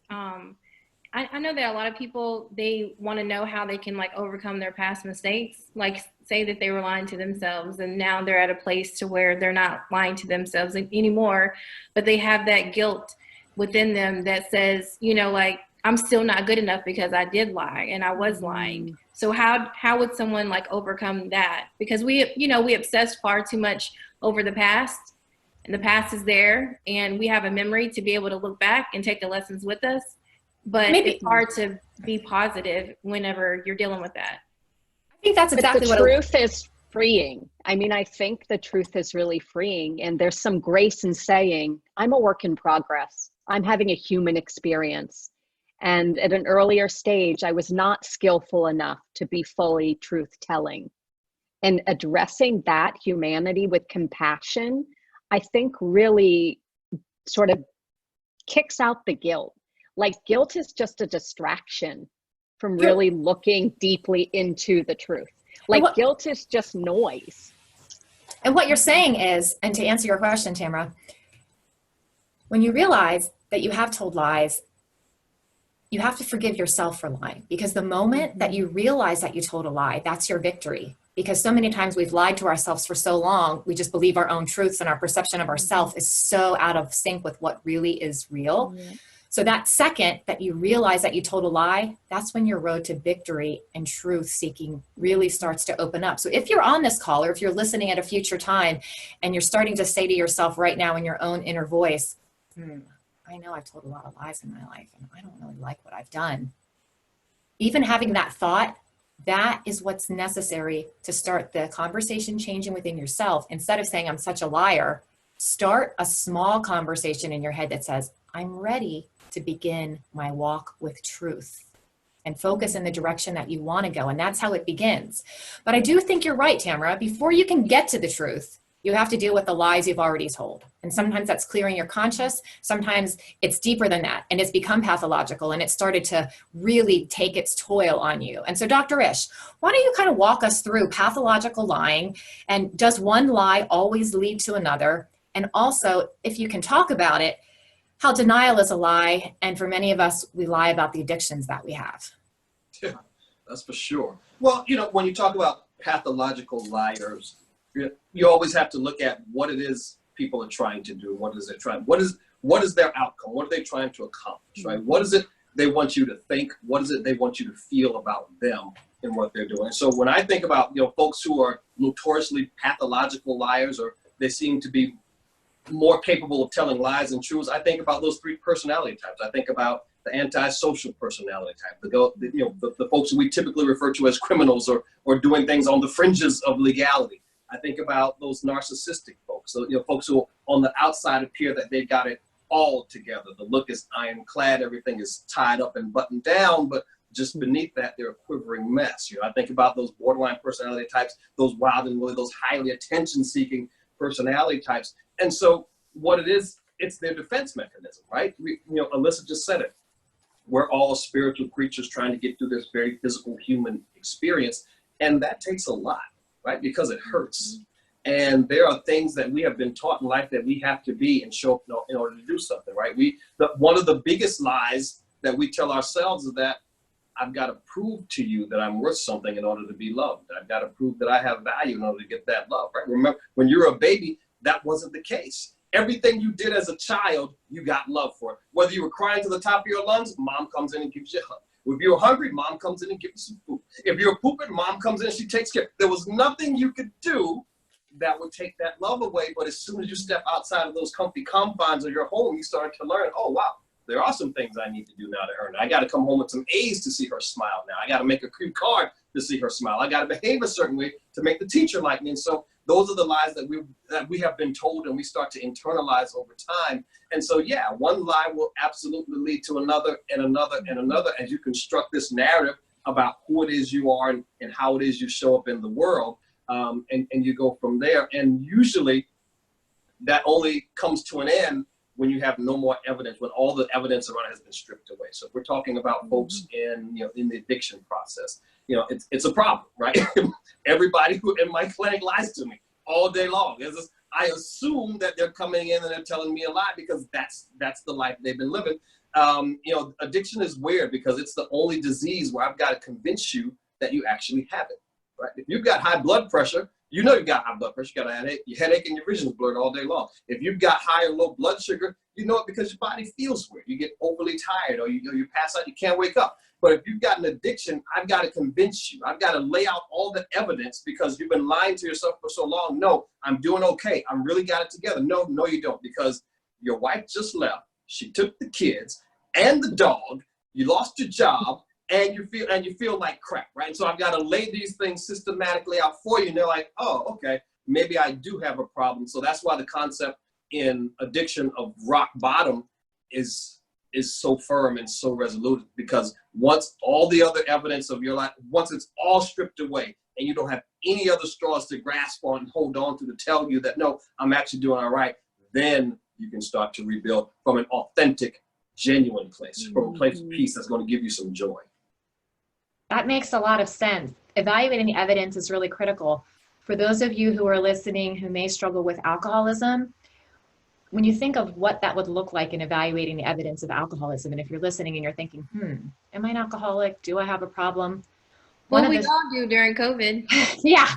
I know that a lot of people, they want to know how they can overcome their past mistakes, say that they were lying to themselves and now they're at a place to where they're not lying to themselves anymore, but they have that guilt within them that says, I'm still not good enough because I did lie and I was lying. So how would someone overcome that? Because we obsess far too much over the past, and the past is there and we have a memory to be able to look back and take the lessons with us. But it's hard to be positive whenever you're dealing with that. I think that's exactly what the truth is freeing. I think the truth is really freeing, and there's some grace in saying, I'm a work in progress. I'm having a human experience. And at an earlier stage, I was not skillful enough to be fully truth-telling. And addressing that humanity with compassion, I think really sort of kicks out the guilt. Guilt is just a distraction. from really looking deeply into the truth. Like guilt is just noise. And what you're saying is, and to answer your question, Tamra, when you realize that you have told lies, you have to forgive yourself for lying, because the moment that you realize that you told a lie, that's your victory. Because so many times we've lied to ourselves for so long, we just believe our own truths, and our perception of ourselves is so out of sync with what really is real. So that second that you realize that you told a lie, that's when your road to victory and truth seeking really starts to open up. So if you're on this call, or if you're listening at a future time and you're starting to say to yourself right now in your own inner voice, I know I've told a lot of lies in my life and I don't really like what I've done. Even having that thought, that is what's necessary to start the conversation changing within yourself. Instead of saying, I'm such a liar, start a small conversation in your head that says, I'm ready to begin my walk with truth, and focus in the direction that you want to go. And that's how it begins. But I do think you're right, Tamra. Before you can get to the truth, you have to deal with the lies you've already told. And sometimes that's clearing your conscious. Sometimes it's deeper than that, and it's become pathological, and it started to really take its toll on you. And so Dr. Ish, why don't you kind of walk us through pathological lying, and does one lie always lead to another? And also, if you can talk about it, how denial is a lie, and for many of us, we lie about the addictions that we have. Yeah, that's for sure. Well, when you talk about pathological liars, you always have to look at what it is people are trying to do. What is their outcome? What are they trying to accomplish, right? What is it they want you to think? What is it they want you to feel about them and what they're doing? So when I think about, folks who are notoriously pathological liars, or they seem to be more capable of telling lies than truths, I think about those three personality types. I think about the antisocial personality type, the folks who we typically refer to as criminals, or doing things on the fringes of legality. I think about those narcissistic folks, so, folks who on the outside appear that they got it all together. The look is ironclad, everything is tied up and buttoned down, but just beneath that, they're a quivering mess. I think about those borderline personality types, those wild and woolly, those highly attention-seeking personality types. And so what it is, it's their defense mechanism, right? Alyssa just said it. We're all spiritual creatures trying to get through this very physical human experience, and that takes a lot, right? Because it hurts. And there are things that we have been taught in life that we have to be and show up in order to do something, right? One of the biggest lies that we tell ourselves is that I've got to prove to you that I'm worth something in order to be loved. I've got to prove that I have value in order to get that love, right? Remember, when you were a baby, that wasn't the case. Everything you did as a child, you got love for it. Whether you were crying to the top of your lungs, mom comes in and gives you a hug. If you were hungry, mom comes in and gives you some food. If you were pooping, mom comes in and she takes care. There was nothing you could do that would take that love away. But as soon as you step outside of those comfy confines of your home, you start to learn, oh, wow, there are some things I need to do now to earn it. I got to come home with some A's to see her smile now. I got to make a cute card to see her smile. I got to behave a certain way to make the teacher like me. And so those are the lies that we have been told, and we start to internalize over time. And so, yeah, one lie will absolutely lead to another and another and another as you construct this narrative about who it is you are and how it is you show up in the world. And you go from there. And usually that only comes to an end when you have no more evidence, when all the evidence around it has been stripped away. So if we're talking about folks in the addiction process, it's a problem, right? Everybody who in my clinic lies to me all day long. I assume that they're coming in and they're telling me a lie because that's the life they've been living. Addiction is weird because it's the only disease where I've got to convince you that you actually have it, right? If you've got high blood pressure, you've got high blood pressure, you got a headache, your headache and your vision's blurred all day long. If you've got high or low blood sugar, you know it because your body feels weird. You get overly tired, or you pass out, you can't wake up. But if you've got an addiction, I've got to convince you. I've got to lay out all the evidence because you've been lying to yourself for so long. No, I'm doing okay. I'm really got it together. No, you don't, because your wife just left. She took the kids and the dog. You lost your job. And you feel like crap, right? And so I've got to lay these things systematically out for you. And they're like, oh, okay, maybe I do have a problem. So that's why the concept in addiction of rock bottom is so firm and so resolute, because once all the other evidence of your life, once it's all stripped away and you don't have any other straws to grasp on and hold on to tell you that, no, I'm actually doing all right, then you can start to rebuild from an authentic, genuine place, from a place of peace that's going to give you some joy. That makes a lot of sense. Evaluating the evidence is really critical. For those of you who are listening who may struggle with alcoholism, when you think of what that would look like in evaluating the evidence of alcoholism, and if you're listening and you're thinking, am I an alcoholic? Do I have a problem? Well, we all do during COVID. Yeah.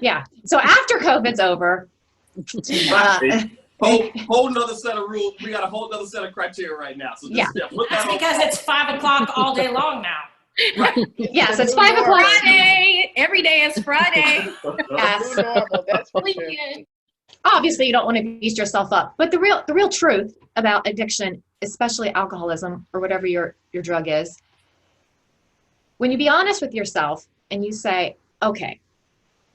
Yeah. So after COVID's over, whole another set of rules. We got a whole other set of criteria right now. So that's because it's 5 o'clock all day long now. Right. Yes, it's 5 o'clock. Friday. Every day is Friday. Yes. That's for sure. Obviously, you don't want to beat yourself up, but the real truth about addiction, especially alcoholism or whatever your drug is, when you be honest with yourself and you say, okay,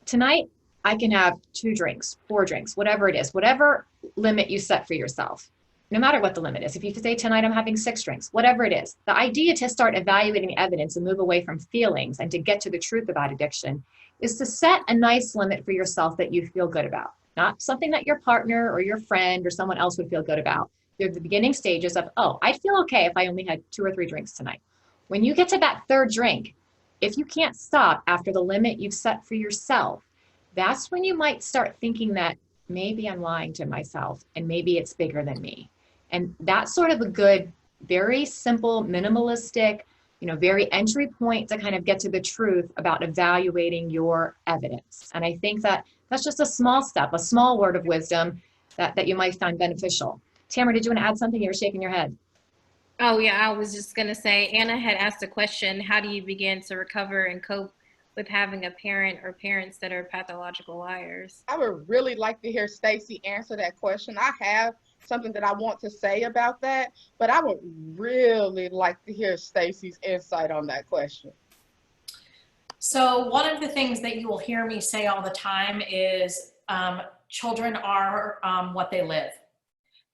tonight I can have 2 drinks, 4 drinks, whatever it is, whatever limit you set for yourself, no matter what the limit is. If you say tonight I'm having 6 drinks, whatever it is, the idea to start evaluating evidence and move away from feelings and to get to the truth about addiction is to set a nice limit for yourself that you feel good about. Not something that your partner or your friend or someone else would feel good about. They're the beginning stages of, oh, I'd feel okay if I only had 2 or 3 drinks tonight. When you get to that 3rd drink, if you can't stop after the limit you've set for yourself, that's when you might start thinking that maybe I'm lying to myself and maybe it's bigger than me. And that's sort of a good, very simple, minimalistic, very entry point to kind of get to the truth about evaluating your evidence. And I think that that's just a small step, a small word of wisdom that you might find beneficial. Tamra, did you want to add something? You were shaking your head. Oh, yeah, I was just going to say, Anna had asked a question, how do you begin to recover and cope with having a parent or parents that are pathological liars? I would really like to hear Stacy answer that question. I have something that I want to say about that, but I would really like to hear Stacy's insight on that question. So one of the things that you will hear me say all the time is children are what they live.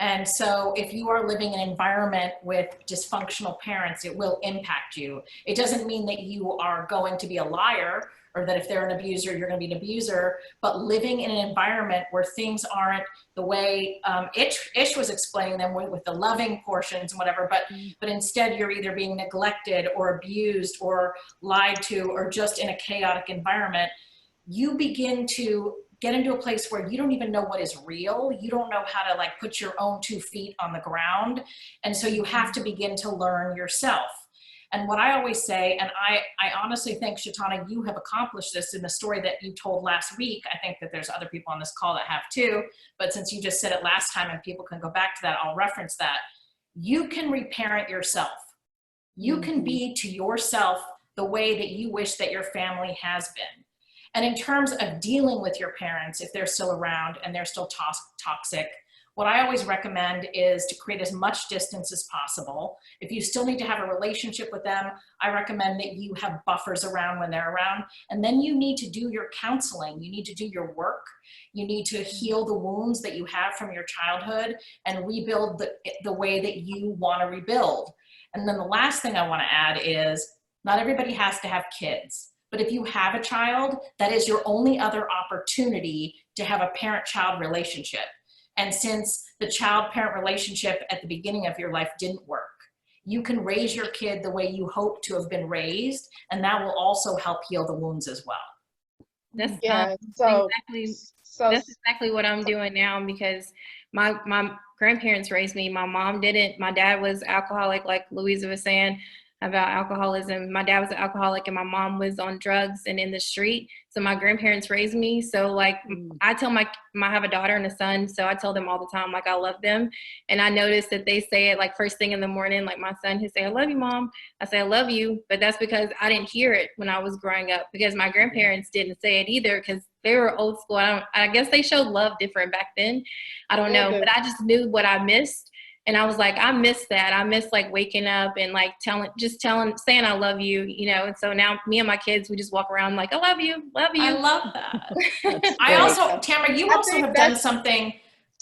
And so if you are living in an environment with dysfunctional parents, it will impact you. It doesn't mean that you are going to be a liar or that if they're an abuser, you're going to be an abuser, but living in an environment where things aren't the way Ish was explaining them with the loving portions and whatever, but instead you're either being neglected or abused or lied to or just in a chaotic environment, you begin to get into a place where you don't even know what is real. You don't know how to like put your own 2 feet on the ground. And so you have to begin to learn yourself. And what I always say, and I honestly think, Shatonna, you have accomplished this in the story that you told last week. I think that there's other people on this call that have too, but since you just said it last time and people can go back to that, I'll reference that. You can reparent yourself. You can be to yourself the way that you wish that your family has been. And in terms of dealing with your parents, if they're still around and they're still toxic, what I always recommend is to create as much distance as possible. If you still need to have a relationship with them, I recommend that you have buffers around when they're around. And then you need to do your counseling. You need to do your work. You need to heal the wounds that you have from your childhood and rebuild the way that you want to rebuild. And then the last thing I want to add is not everybody has to have kids. But if you have a child, that is your only other opportunity to have a parent-child relationship. And since the child-parent relationship at the beginning of your life didn't work, you can raise your kid the way you hope to have been raised, and that will also help heal the wounds as well. That's exactly what I'm doing now, because my grandparents raised me. My mom didn't. My dad was alcoholic, like Louisa was saying about alcoholism. My dad was an alcoholic and my mom was on drugs and in the street. So my grandparents raised me. So like I tell I have a daughter and a son. So I tell them all the time, like I love them. And I notice that they say it like first thing in the morning, like my son, he'll say, I love you, Mom. I say, I love you. But that's because I didn't hear it when I was growing up, because my grandparents didn't say it either, because they were old school. I guess they showed love different back then. I don't know, but I just knew what I missed. And I was like, I miss that. I miss like waking up and like saying I love you, you know. And so now me and my kids, we just walk around like, I love you, love you. I love that. I also, Tamra, you also have done something.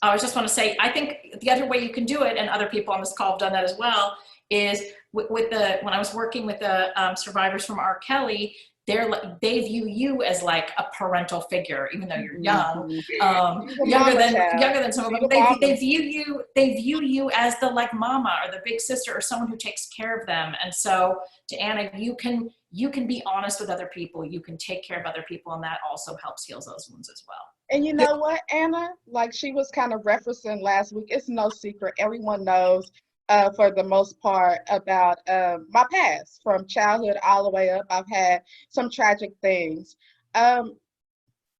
I just want to say, I think the other way you can do it, and other people on this call have done that as well, is when I was working with the survivors from R. Kelly, they view you as like a parental figure, even though you're young, younger than some of them. They view you as the like mama or the big sister or someone who takes care of them. And so to Anna, you can you can be honest with other people, you can take care of other people, and that also helps heal those wounds as well. And you know what, Anna, like she was kind of referencing last week, it's no secret, everyone knows for the most part about my past, from childhood all the way up. I've had some tragic things.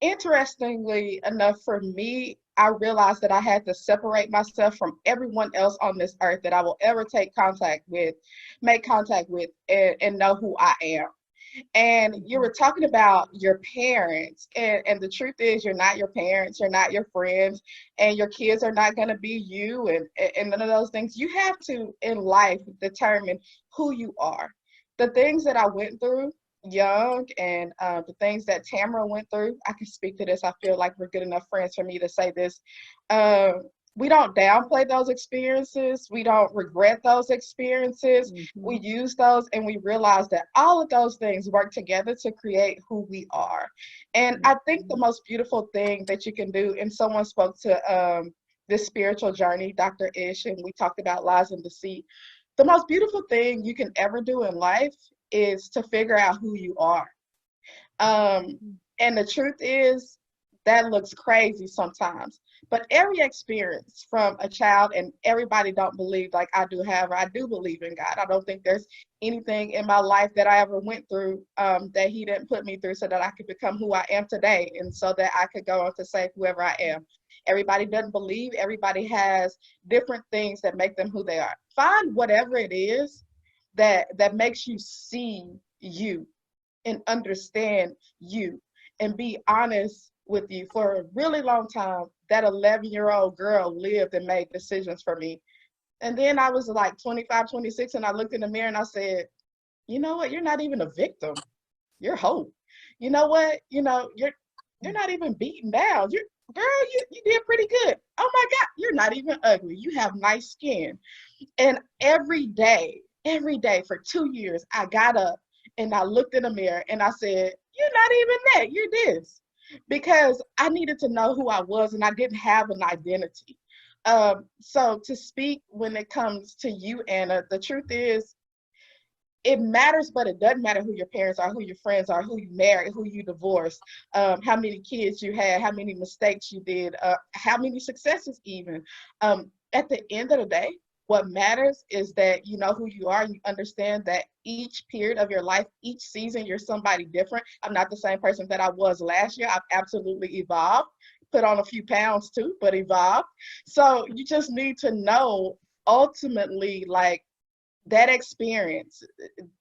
Interestingly enough, for me, I realized that I had to separate myself from everyone else on this earth that I will ever make contact with, and know who I am. And you were talking about your parents, and the truth is, you're not your parents, you're not your friends, and your kids are not going to be you, and none of those things. You have to, in life, determine who you are. The things that I went through young, and the things that Tamra went through, I can speak to this. I feel like we're good enough friends for me to say this. We don't downplay those experiences. We don't regret those experiences. We use those, and we realize that all of those things work together to create who we are. And I think the most beautiful thing that you can do, and someone spoke to this spiritual journey, Dr. Ish, and we talked about lies and deceit. The most beautiful thing you can ever do in life is to figure out who you are. And the truth is, that looks crazy sometimes. But every experience from a child, and everybody don't believe like I do, however, I do believe in God. I don't think there's anything in my life that I ever went through that he didn't put me through so that I could become who I am today, and so that I could go on to save whoever I am. Everybody doesn't believe. Everybody has different things that make them who they are. Find whatever it is that makes you see you and understand you, and be honest with you. For a really long time, that 11-year-old girl lived and made decisions for me. And then I was like 25, 26, and I looked in the mirror and I said, you know what? You're not even a victim. You're hope. You know what? You're not even beaten down. You did pretty good. Oh my God, you're not even ugly. You have nice skin. And every day for 2 years, I got up and I looked in the mirror and I said, you're not even that, you're this. Because I needed to know who I was, and I didn't have an identity. So to speak when it comes to you, Anna, the truth is, it matters, but it doesn't matter who your parents are, who your friends are, who you married, who you divorced, how many kids you had, how many mistakes you did, how many successes even. At the end of the day, what matters is that you know who you are, and you understand that each period of your life, each season, you're somebody different. I'm not the same person that I was last year. I've absolutely evolved, put on a few pounds too, but evolved. So you just need to know, ultimately, like, that experience,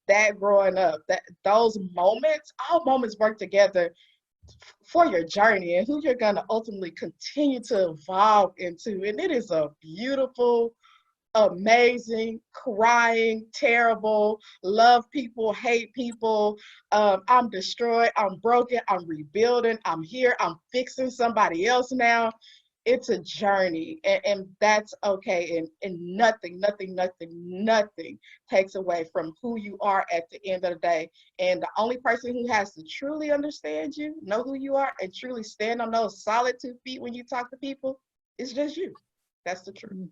that growing up, that those moments, all moments work together for your journey and who you're going to ultimately continue to evolve into. And it is a beautiful, amazing, crying, terrible, love people, hate people, I'm destroyed, I'm broken, I'm rebuilding, I'm here, I'm fixing somebody else now. It's a journey, and that's okay, and nothing takes away from who you are at the end of the day. And the only person who has to truly understand you, know who you are, and truly stand on those solid 2 feet when you talk to people is just you. That's the truth.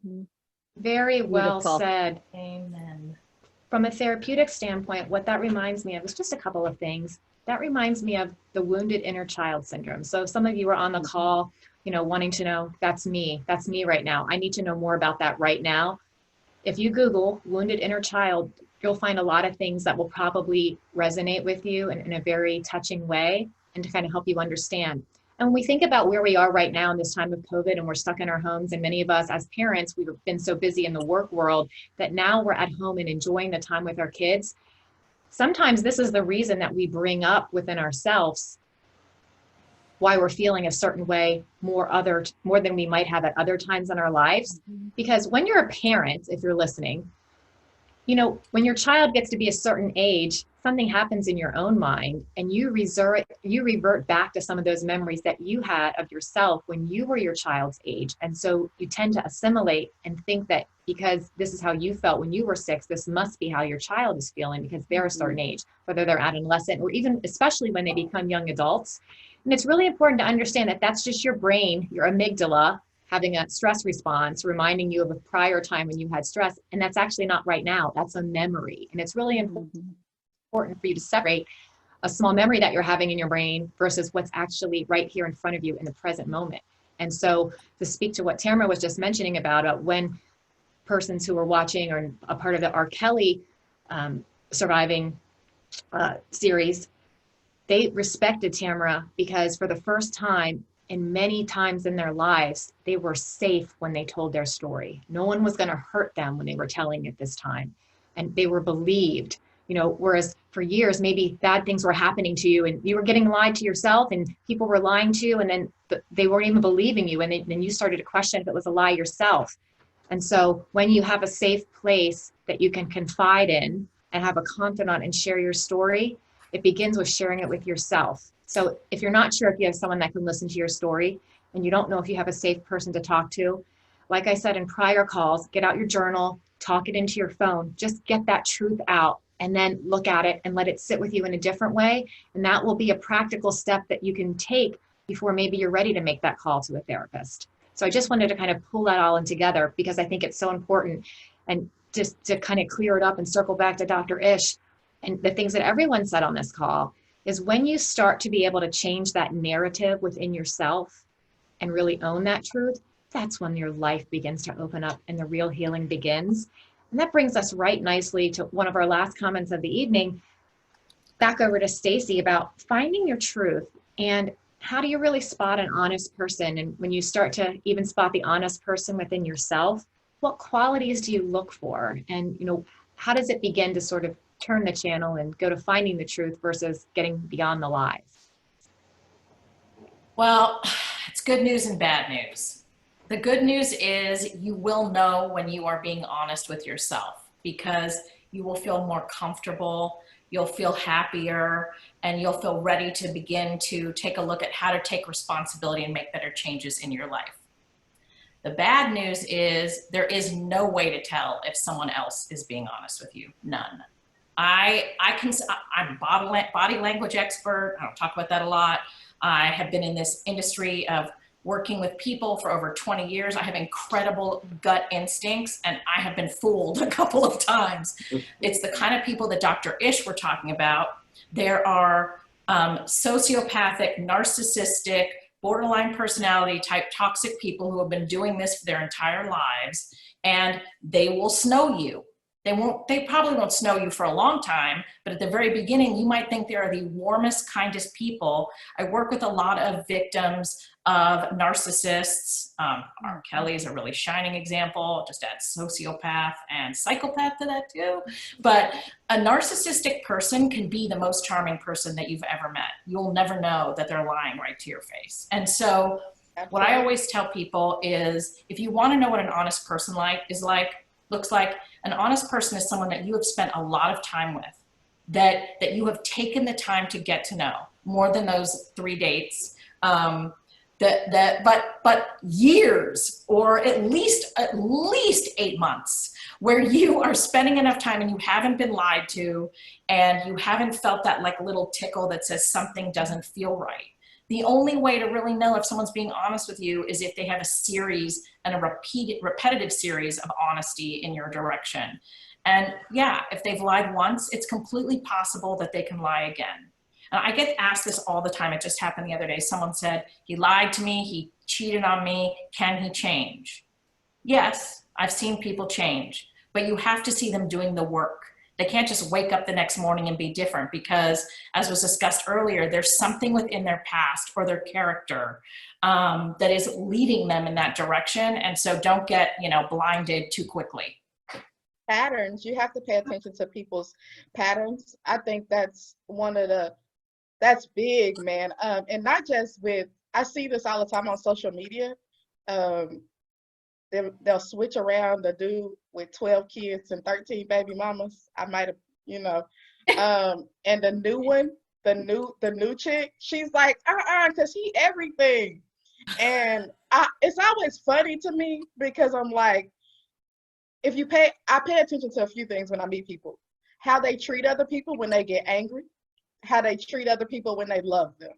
Very well Beautiful. said. Amen. From a therapeutic standpoint, what that reminds me of is just a couple of things. That reminds me of the wounded inner child syndrome. So some of you are on the call, wanting to know, that's me right now. I need to know more about that right now. If you Google wounded inner child, you'll find a lot of things that will probably resonate with you in a very touching way, and to kind of help you understand. And when we think about where we are right now in this time of COVID, and we're stuck in our homes, and many of us as parents, we've been so busy in the work world that now we're at home and enjoying the time with our kids. Sometimes this is the reason that we bring up within ourselves why we're feeling a certain way more than we might have at other times in our lives. Because when you're a parent, if you're listening, when your child gets to be a certain age, something happens in your own mind, and you revert back to some of those memories that you had of yourself when you were your child's age. And so you tend to assimilate and think that because this is how you felt when you were 6, this must be how your child is feeling because they're a certain age, whether they're adolescent or even especially when they become young adults. And it's really important to understand that that's just your brain, your amygdala, having a stress response, reminding you of a prior time when you had stress. And that's actually not right now. That's a memory. And it's really important important for you to separate a small memory that you're having in your brain versus what's actually right here in front of you in the present moment. And so to speak to what Tamra was just mentioning about when persons who were watching or a part of the R. Kelly surviving series, they respected Tamra because for the first time and many times in their lives, they were safe when they told their story. No one was going to hurt them when they were telling it this time. And they were believed, whereas for years, maybe bad things were happening to you and you were getting lied to yourself and people were lying to you and then they weren't even believing you. And then you started to question if it was a lie yourself. And so when you have a safe place that you can confide in and have a confidant and share your story, it begins with sharing it with yourself. So if you're not sure if you have someone that can listen to your story and you don't know if you have a safe person to talk to, like I said in prior calls, get out your journal, talk it into your phone, just get that truth out and then look at it and let it sit with you in a different way. And that will be a practical step that you can take before maybe you're ready to make that call to a therapist. So I just wanted to kind of pull that all in together because I think it's so important. And just to kind of clear it up and circle back to Dr. Ish and the things that everyone said on this call is when you start to be able to change that narrative within yourself and really own that truth, that's when your life begins to open up and the real healing begins. And that brings us right nicely to one of our last comments of the evening, back over to Stacy about finding your truth and how do you really spot an honest person? And when you start to even spot the honest person within yourself, what qualities do you look for? And, how does it begin to sort of turn the channel and go to finding the truth versus getting beyond the lies? Well, it's good news and bad news. The good news is you will know when you are being honest with yourself because you will feel more comfortable, you'll feel happier, and you'll feel ready to begin to take a look at how to take responsibility and make better changes in your life. The bad news is there is no way to tell if someone else is being honest with you. None. I'm a body language expert. I don't talk about that a lot. I have been in this industry of working with people for over 20 years. I have incredible gut instincts and I have been fooled a couple of times. It's the kind of people that Dr. Ish were talking about. There are sociopathic, narcissistic, borderline personality type toxic people who have been doing this for their entire lives, and they will snow you. They probably won't snow you for a long time, but at the very beginning, you might think they are the warmest, kindest people. I work with a lot of victims of narcissists. R. Kelly is a really shining example. Just add sociopath and psychopath to that too. But a narcissistic person can be the most charming person that you've ever met. You'll never know that they're lying right to your face. And so what I always tell people is if you want to know what an honest person looks like, an honest person is someone that you have spent a lot of time with, that you have taken the time to get to know, more than those 3 dates, but years or at least 8 months where you are spending enough time and you haven't been lied to and you haven't felt that like little tickle that says something doesn't feel right. The only way to really know if someone's being honest with you is if they have a series and a repetitive series of honesty in your direction. And yeah, if they've lied once, it's completely possible that they can lie again. And I get asked this all the time. It just happened the other day. Someone said, he lied to me, he cheated on me, can he change? Yes, I've seen people change, but you have to see them doing the work. They can't just wake up the next morning and be different because, as was discussed earlier, there's something within their past or their character that is leading them in that direction. And so don't get, blinded too quickly. Patterns, you have to pay attention to people's patterns. I think that's that's big, man. And not just I see this all the time on social media. They'll switch around the dude with 12 kids and 13 baby mamas. I might have, and the new one, the new chick, she's like, because he everything. And it's always funny to me because I'm like, I pay attention to a few things when I meet people. How they treat other people when they get angry, how they treat other people when they love them.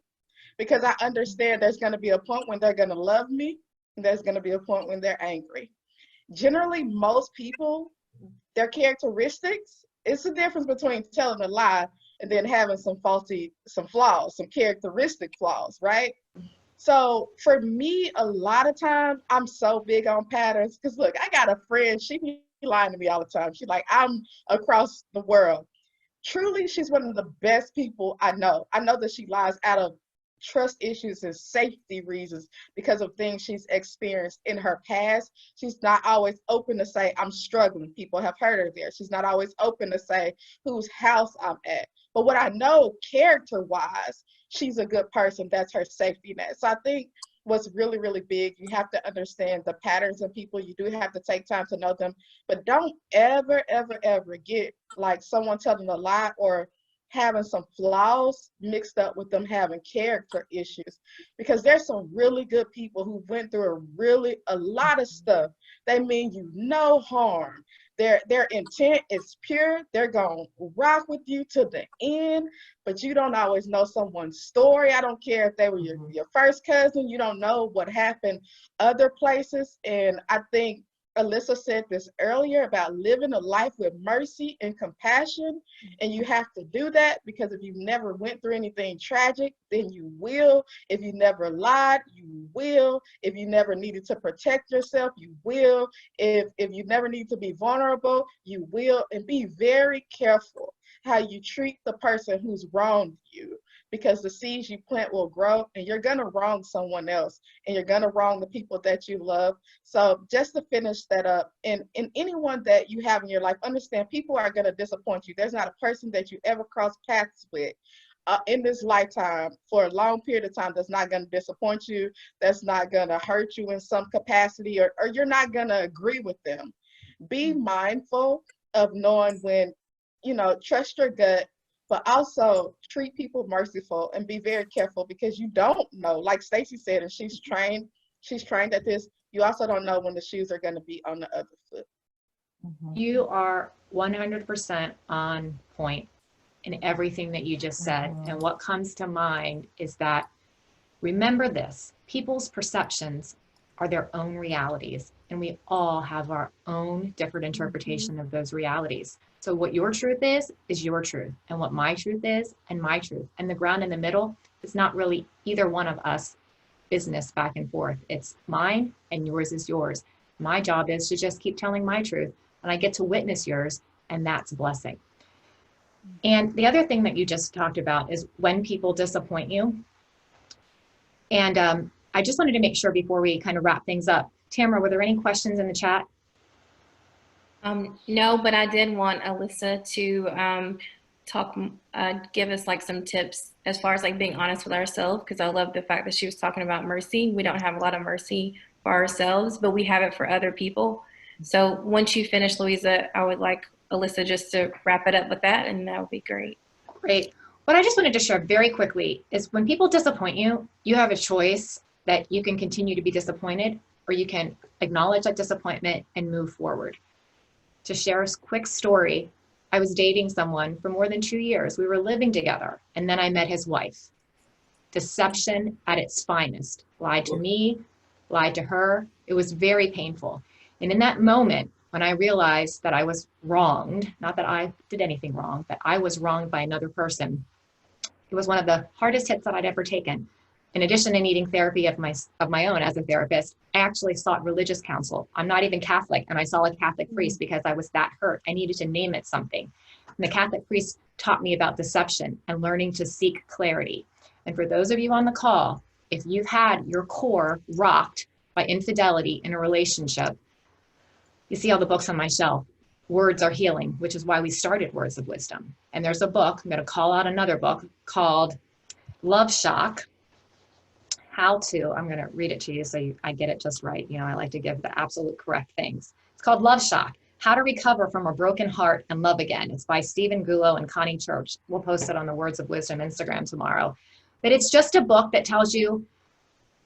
Because I understand there's going to be a point when they're going to love me, and there's going to be a point when they're angry. Generally, most people, their characteristics, it's the difference between telling a lie and then having some flaws, some characteristic flaws, right? So for me, a lot of times I'm so big on patterns because look, I got a friend, she be lying to me all the time. She's like, I'm across the world. Truly, she's one of the best people I know. I know that she lies out of trust issues and safety reasons because of things she's experienced in her past. She's not always open to say, I'm struggling. People have heard her there. She's not always open to say whose house I'm at. But what I know character-wise, she's a good person. That's her safety net. So I think what's really, really big, you have to understand the patterns in people. You do have to take time to know them. But don't ever, ever, ever get like someone telling a lie or having some flaws mixed up with them having character issues, because there's some really good people who went through a lot of stuff. They mean you no harm. Their intent is pure. They're gonna rock with you to the end, but you don't always know someone's story. I don't care if they were your first cousin. You don't know what happened other places. And I think Alyssa said this earlier about living a life with mercy and compassion. And you have to do that because if you've never went through anything tragic, then you will. If you never lied, you will. If you never needed to protect yourself, you will. If you never need to be vulnerable, you will. And be very careful how you treat the person who's wronged you, because the seeds you plant will grow, and you're going to wrong someone else, and you're going to wrong the people that you love. So just to finish that up, and anyone that you have in your life, understand people are going to disappoint you. There's not a person that you ever cross paths with in this lifetime for a long period of time that's not going to disappoint you, that's not going to hurt you in some capacity, or you're not going to agree with them. Be mindful of knowing when, trust your gut, but also treat people merciful and be very careful, because you don't know, like Stacey said, and she's trained at this, you also don't know when the shoes are going to be on the other foot. You are 100% on point in everything that you just said. And what comes to mind is that, remember this, people's perceptions are their own realities, and we all have our own different interpretation of those realities. So what your truth is your truth, and what my truth is, and my truth. And the ground in the middle is not really either one of us business back and forth. It's mine and yours is yours. My job is to just keep telling my truth, and I get to witness yours, and that's a blessing. And the other thing that you just talked about is when people disappoint you. And I just wanted to make sure before we kind of wrap things up, Tamra, were there any questions in the chat? No, but I did want Alyssa to give us like some tips as far as like being honest with ourselves, because I love the fact that she was talking about mercy. We don't have a lot of mercy for ourselves, but we have it for other people. So once you finish, Louisa, I would like Alyssa just to wrap it up with that, and that would be great. Great. What I just wanted to share very quickly is when people disappoint you, you have a choice that you can continue to be disappointed, or you can acknowledge that disappointment and move forward. To share a quick story, I was dating someone for more than 2 years. We were living together, and then I met his wife. Deception at its finest. Lied to me, lied to her. It was very painful. And in that moment, when I realized that I was wronged, not that I did anything wrong, that I was wronged by another person, it was one of the hardest hits that I'd ever taken. In addition to needing therapy of my own as a therapist, I actually sought religious counsel. I'm not even Catholic, and I saw a Catholic priest because I was that hurt. I needed to name it something. And the Catholic priest taught me about deception and learning to seek clarity. And for those of you on the call, if you've had your core rocked by infidelity in a relationship, you see all the books on my shelf. Words are healing, which is why we started Words of Wisdom. And there's a book, I'm going to call out another book called Love Shock. I'm going to read it to you so I get it just right. I like to give the absolute correct things. It's called Love Shock, How to Recover from a Broken Heart and Love Again. It's by Stephen Gulo and Connie Church. We'll post it on the Words of Wisdom Instagram tomorrow. But it's just a book that tells you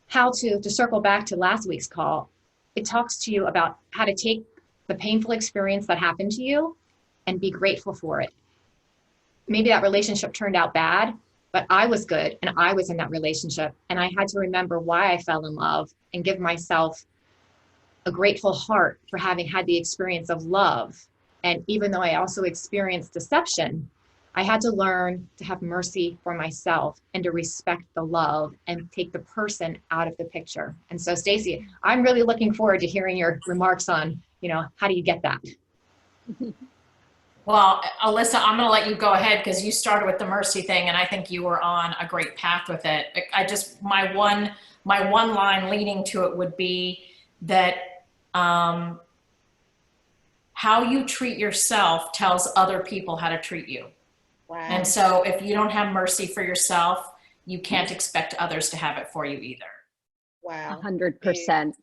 how to circle back to last week's call. It talks to you about how to take the painful experience that happened to you and be grateful for it. Maybe that relationship turned out bad, but I was good and I was in that relationship, and I had to remember why I fell in love and give myself a grateful heart for having had the experience of love. And even though I also experienced deception, I had to learn to have mercy for myself and to respect the love and take the person out of the picture. And so, Stacey, I'm really looking forward to hearing your remarks on, how do you get that? Well, Alyssa, I'm going to let you go ahead because you started with the mercy thing, and I think you were on a great path with it. My one line leading to it would be that how you treat yourself tells other people how to treat you. Wow. And so if you don't have mercy for yourself, you can't expect others to have it for you either. Wow. 100%.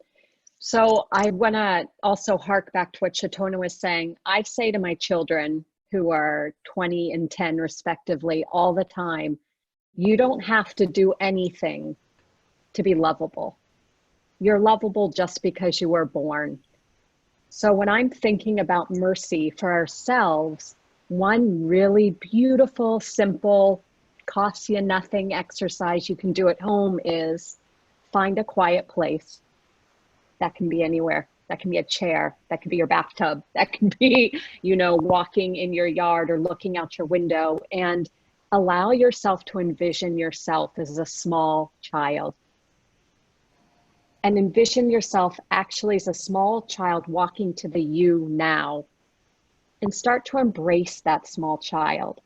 So I want to also hark back to what Shatonna was saying. I say to my children, who are 20 and 10 respectively, all the time, you don't have to do anything to be lovable. You're lovable just because you were born. So when I'm thinking about mercy for ourselves, one really beautiful, simple, costs you nothing exercise you can do at home is find a quiet place. That can be anywhere. That can be a chair. That can be your bathtub. That can be, walking in your yard or looking out your window, and allow yourself to envision yourself as a small child. And envision yourself actually as a small child walking to the you now, and start to embrace that small child.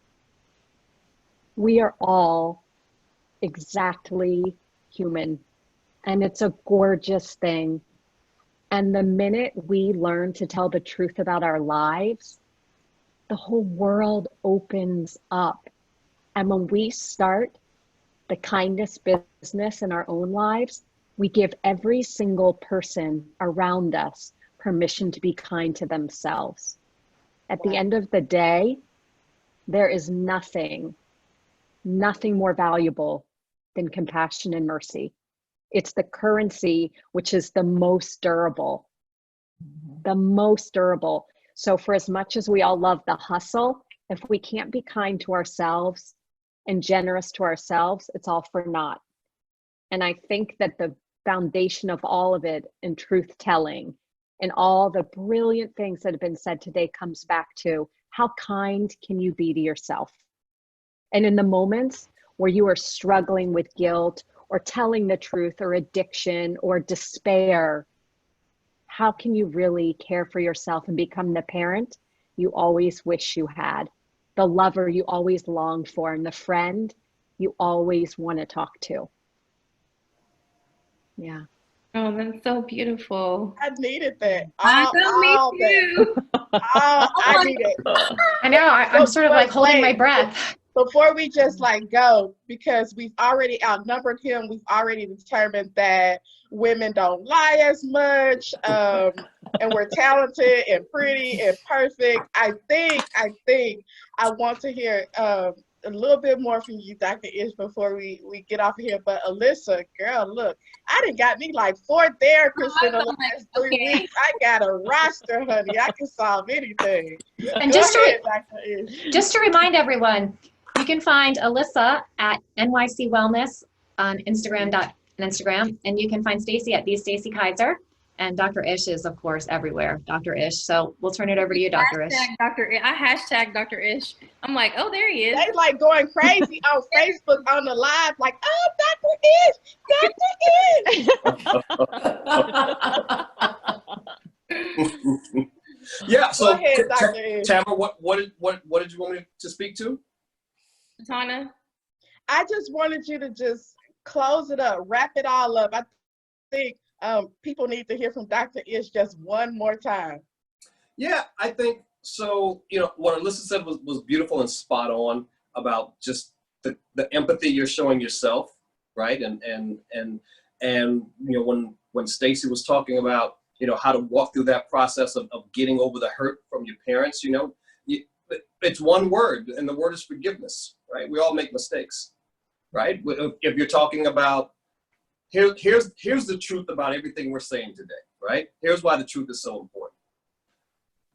We are all exactly human, and it's a gorgeous thing. And the minute we learn to tell the truth about our lives, the whole world opens up. And when we start the kindness business in our own lives, we give every single person around us permission to be kind to themselves. At the end of the day, there is nothing more valuable than compassion and mercy. It's the currency which is the most durable. So for as much as we all love the hustle, if we can't be kind to ourselves and generous to ourselves, it's all for naught. And I think that the foundation of all of it in truth telling and all the brilliant things that have been said today comes back to how kind can you be to yourself? And in the moments where you are struggling with guilt or telling the truth or addiction or despair, how can you really care for yourself and become the parent you always wish you had, the lover you always longed for, and the friend you always want to talk to? Yeah. Oh, that's so beautiful. I needed that. I need it. I know, I'm sort of like holding my breath. Before we just go, because we've already outnumbered him, we've already determined that women don't lie as much, and we're talented and pretty and perfect. I think I want to hear a little bit more from you, Dr. Ish, before we get off of here. But Alyssa, girl, look, I done got me 4 therapists in the last 3 weeks. I got a roster, honey. I can solve anything. And just to remind everyone, you can find Alyssa at NYC Wellness on Instagram, and you can find Stacey at @TheStaceyKaiser, and Dr. Ish is, of course, everywhere. Dr. Ish. So we'll turn it over to you, Dr. Ish. I hashtag Dr. Ish. I'm like, oh, there he is. They going crazy on Facebook on the live, oh, Dr. Ish. Yeah. So, go ahead, Dr. Ish. Tamra, what did you want me to speak to? Shatonna? I just wanted you to just close it up, wrap it all up. I think people need to hear from Dr. Ish just one more time. Yeah, I think so. What Alyssa said was beautiful and spot on about just the empathy you're showing yourself, right? And when Stacey was talking about how to walk through that process of getting over the hurt from your parents, it's one word, and the word is forgiveness, right? We all make mistakes, right? If you're talking about, here's the truth about everything we're saying today, right? Here's why the truth is so important.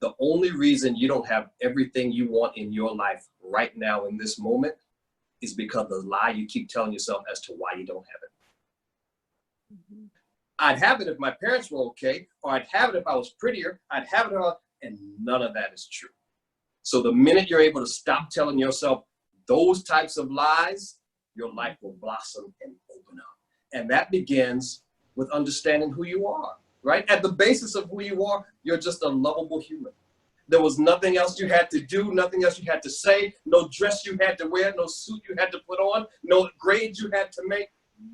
The only reason you don't have everything you want in your life right now in this moment is because the lie you keep telling yourself as to why you don't have it. Mm-hmm. I'd have it if my parents were okay, or I'd have it if I was prettier, I'd have it all, and none of that is true. So the minute you're able to stop telling yourself those types of lies, your life will blossom and open up. And that begins with understanding who you are, right? At the basis of who you are, you're just a lovable human. There was nothing else you had to do, nothing else you had to say, no dress you had to wear, no suit you had to put on, no grades you had to make,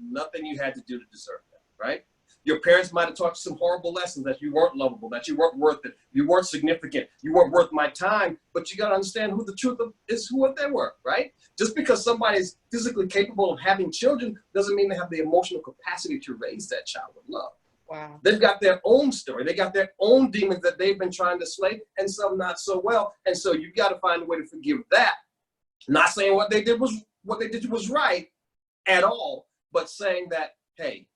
nothing you had to do to deserve that, right? Your parents might have taught you some horrible lessons, that you weren't lovable, that you weren't worth it, you weren't significant, you weren't worth my time, but you got to understand who the truth is, who they were, right? Just because somebody is physically capable of having children doesn't mean they have the emotional capacity to raise that child with love. Wow. They've got their own story. They got their own demons that they've been trying to slay, and some not so well. And so you got to find a way to forgive that. Not saying what they did was right at all, but saying that, hey,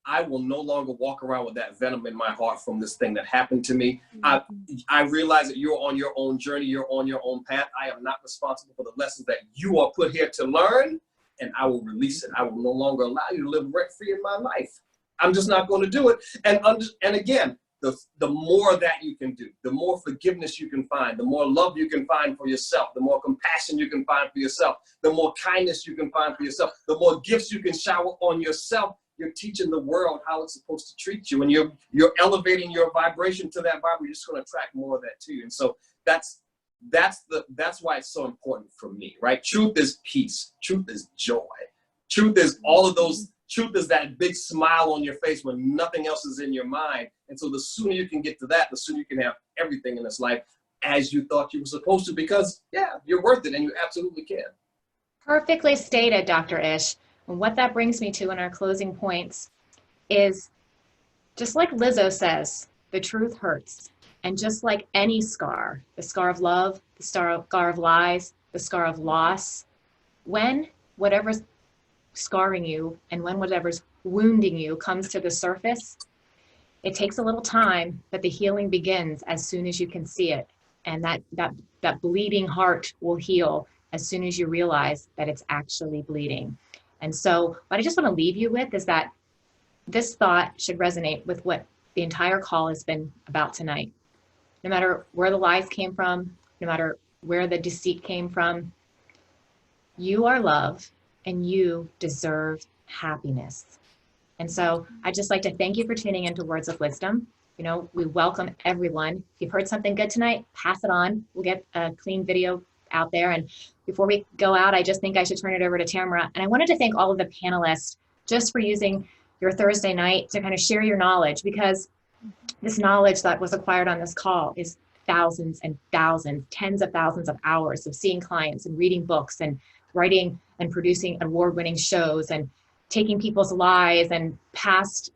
I will no longer walk around with that venom in my heart from this thing that happened to me. I realize that you're on your own journey. You're on your own path. I am not responsible for the lessons that you are put here to learn, and I will release it. I will no longer allow you to live rent-free in my life. I'm just not going to do it. And again, the more that you can do, the more forgiveness you can find, the more love you can find for yourself, the more compassion you can find for yourself, the more kindness you can find for yourself, the more gifts you can shower on yourself. You're teaching the world how it's supposed to treat you, and you're elevating your vibration to that vibe. You're just going to attract more of that to you. And so that's why it's so important for me, right? Truth is peace. Truth is joy. Truth is all of those. Truth is that big smile on your face when nothing else is in your mind. And so the sooner you can get to that, the sooner you can have everything in this life as you thought you were supposed to, because yeah, you're worth it and you absolutely can. Perfectly stated, Dr. Ish. And what that brings me to in our closing points is, just like Lizzo says, the truth hurts. And just like any scar, the scar of love, the scar of lies, the scar of loss, when whatever's scarring you and when whatever's wounding you comes to the surface, it takes a little time, but the healing begins as soon as you can see it. And that bleeding heart will heal as soon as you realize that it's actually bleeding. And so what I just want to leave you with is that this thought should resonate with what the entire call has been about tonight. No matter where the lies came from, no matter where the deceit came from, you are love and you deserve happiness. And so I'd just like to thank you for tuning into Words of Wisdom. You know, we welcome everyone. If you've heard something good tonight, pass it on. We'll get a clean video out there. And before we go out, I just think I should turn it over to Tamra. And I wanted to thank all of the panelists just for using your Thursday night to kind of share your knowledge, because this knowledge that was acquired on this call is thousands and thousands, tens of thousands of hours of seeing clients and reading books and writing and producing award-winning shows and taking people's lies and past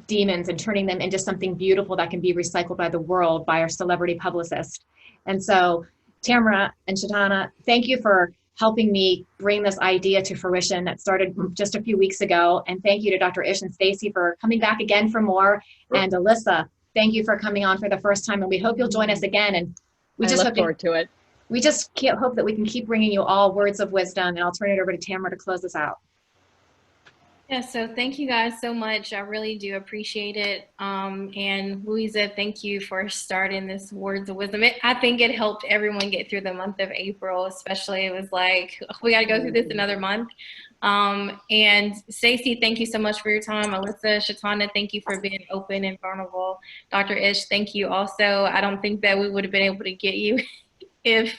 demons and turning them into something beautiful that can be recycled by the world by our celebrity publicist. And so Tamra and Shatonna, thank you for helping me bring this idea to fruition that started just a few weeks ago. And thank you to Dr. Ish and Stacy for coming back again for more. And Alyssa, thank you for coming on for the first time. And we hope you'll join us again. And we just look forward to it. We just hope that we can keep bringing you all words of wisdom. And I'll turn it over to Tamra to close us out. Yeah, so thank you guys so much. I really do appreciate it. And Louisa, thank you for starting this Words of Wisdom. I think it helped everyone get through the month of April, especially. It was like, we got to go through this another month. And Stacey, thank you so much for your time. Alyssa, Shatonna, thank you for being open and vulnerable. Dr. Ish, thank you also. I don't think that we would have been able to get you if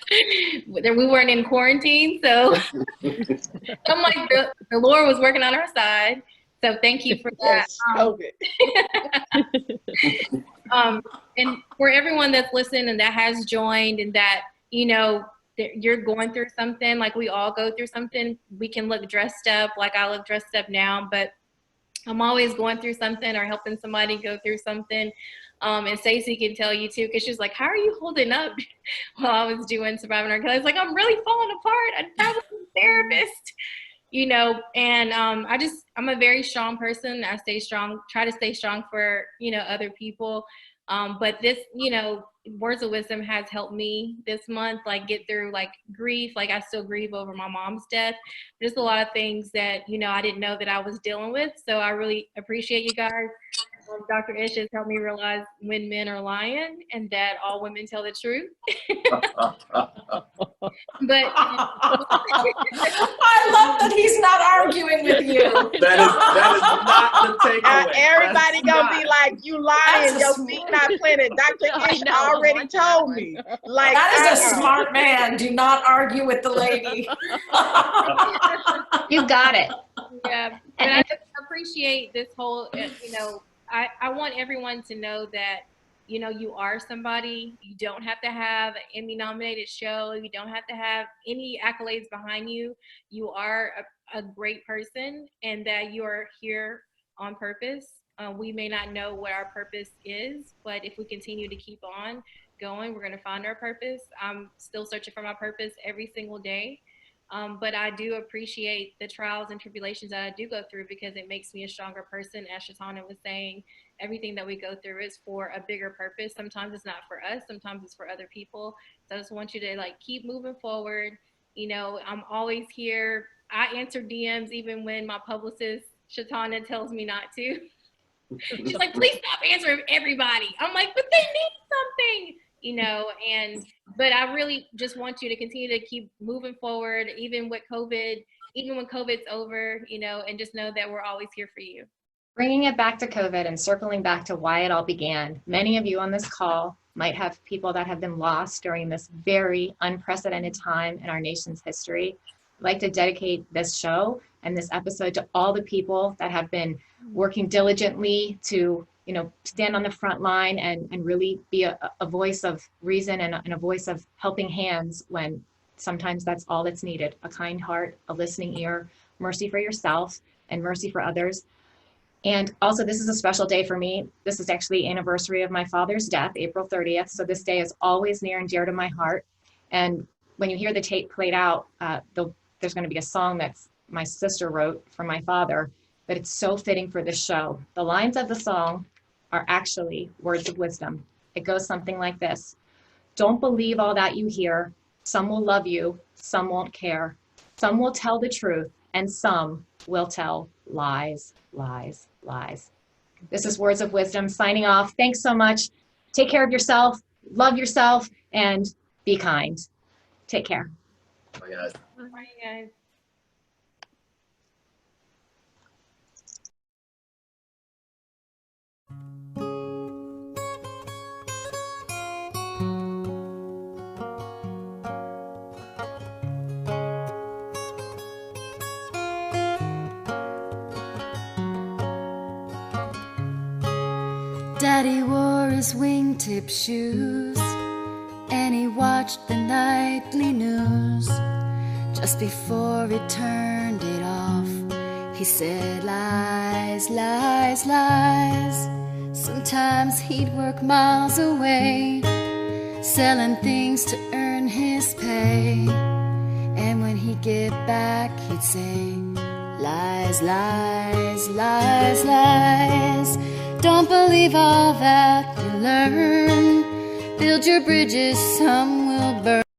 we weren't in quarantine. So I'm like, the Lord was working on our side. So thank you for that. And for everyone that's listened and that has joined and that, you know, you're going through something, like we all go through something. We can look dressed up, like I look dressed up now, but I'm always going through something or helping somebody go through something. And Stacey can tell you too, because she's like, how are you holding up while I was doing Surviving R. Kelly? I was like, I'm really falling apart. I was a therapist, you know, and I'm a very strong person. I stay strong, try to stay strong for, you know, other people. But this, you know, Words of Wisdom has helped me this month, like get through like grief. Like I still grieve over my mom's death. Just a lot of things that, you know, I didn't know that I was dealing with. So I really appreciate you guys. Dr. Ish has helped me realize when men are lying and that all women tell the truth. But I love that he's not arguing with you. That is not the takeaway. Everybody gonna be like, you lying, That's a your feet not planted. Dr. Ish know, already told me. Like, That is a smart man. Do not argue with the lady. You got it. yeah, but I just appreciate this whole, I want everyone to know that, you are somebody. You don't have to have an Emmy-nominated show. You don't have to have any accolades behind you. You are a great person, and that you are here on purpose. We may not know what our purpose is, but if we continue to keep on going, we're going to find our purpose. I'm still searching for my purpose every single day. But I do appreciate the trials and tribulations that I do go through, because it makes me a stronger person. As Shatonna was saying, everything that we go through is for a bigger purpose. Sometimes it's not for us, sometimes it's for other people. So I just want you to keep moving forward. I'm always here. I answer DMs even when my publicist, Shatonna, tells me not to. She's like, please stop answering everybody. I'm like, but they need something. But I really just want you to continue to keep moving forward, even with COVID, even when COVID's over, and just know that we're always here for you. Bringing it back to COVID and circling back to why it all began, many of you on this call might have people that have been lost during this very unprecedented time in our nation's history. I'd like to dedicate this show and this episode to all the people that have been working diligently to stand on the front line and really be a voice of reason and a voice of helping hands when sometimes that's all that's needed. A kind heart, a listening ear, mercy for yourself and mercy for others. And also, this is a special day for me. This is actually the anniversary of my father's death, April 30th. So this day is always near and dear to my heart. And when you hear the tape played out, there's going to be a song that's my sister wrote for my father, but it's so fitting for this show. The lines of the song are actually words of wisdom. It goes something like this. Don't believe all that you hear. Some will love you, some won't care. Some will tell the truth, and some will tell lies, lies, lies. This is Words of Wisdom signing off. Thanks so much. Take care of yourself, love yourself, and be kind. Take care. Bye, guys. Bye, guys. Daddy wore his wingtip shoes and he watched the nightly news. Just before he turned it off, he said lies, lies, lies. Sometimes he'd work miles away, selling things to earn his pay. And when he'd get back, he'd say lies, lies, lies, lies. Don't believe all that you learn. Build your bridges, some will burn.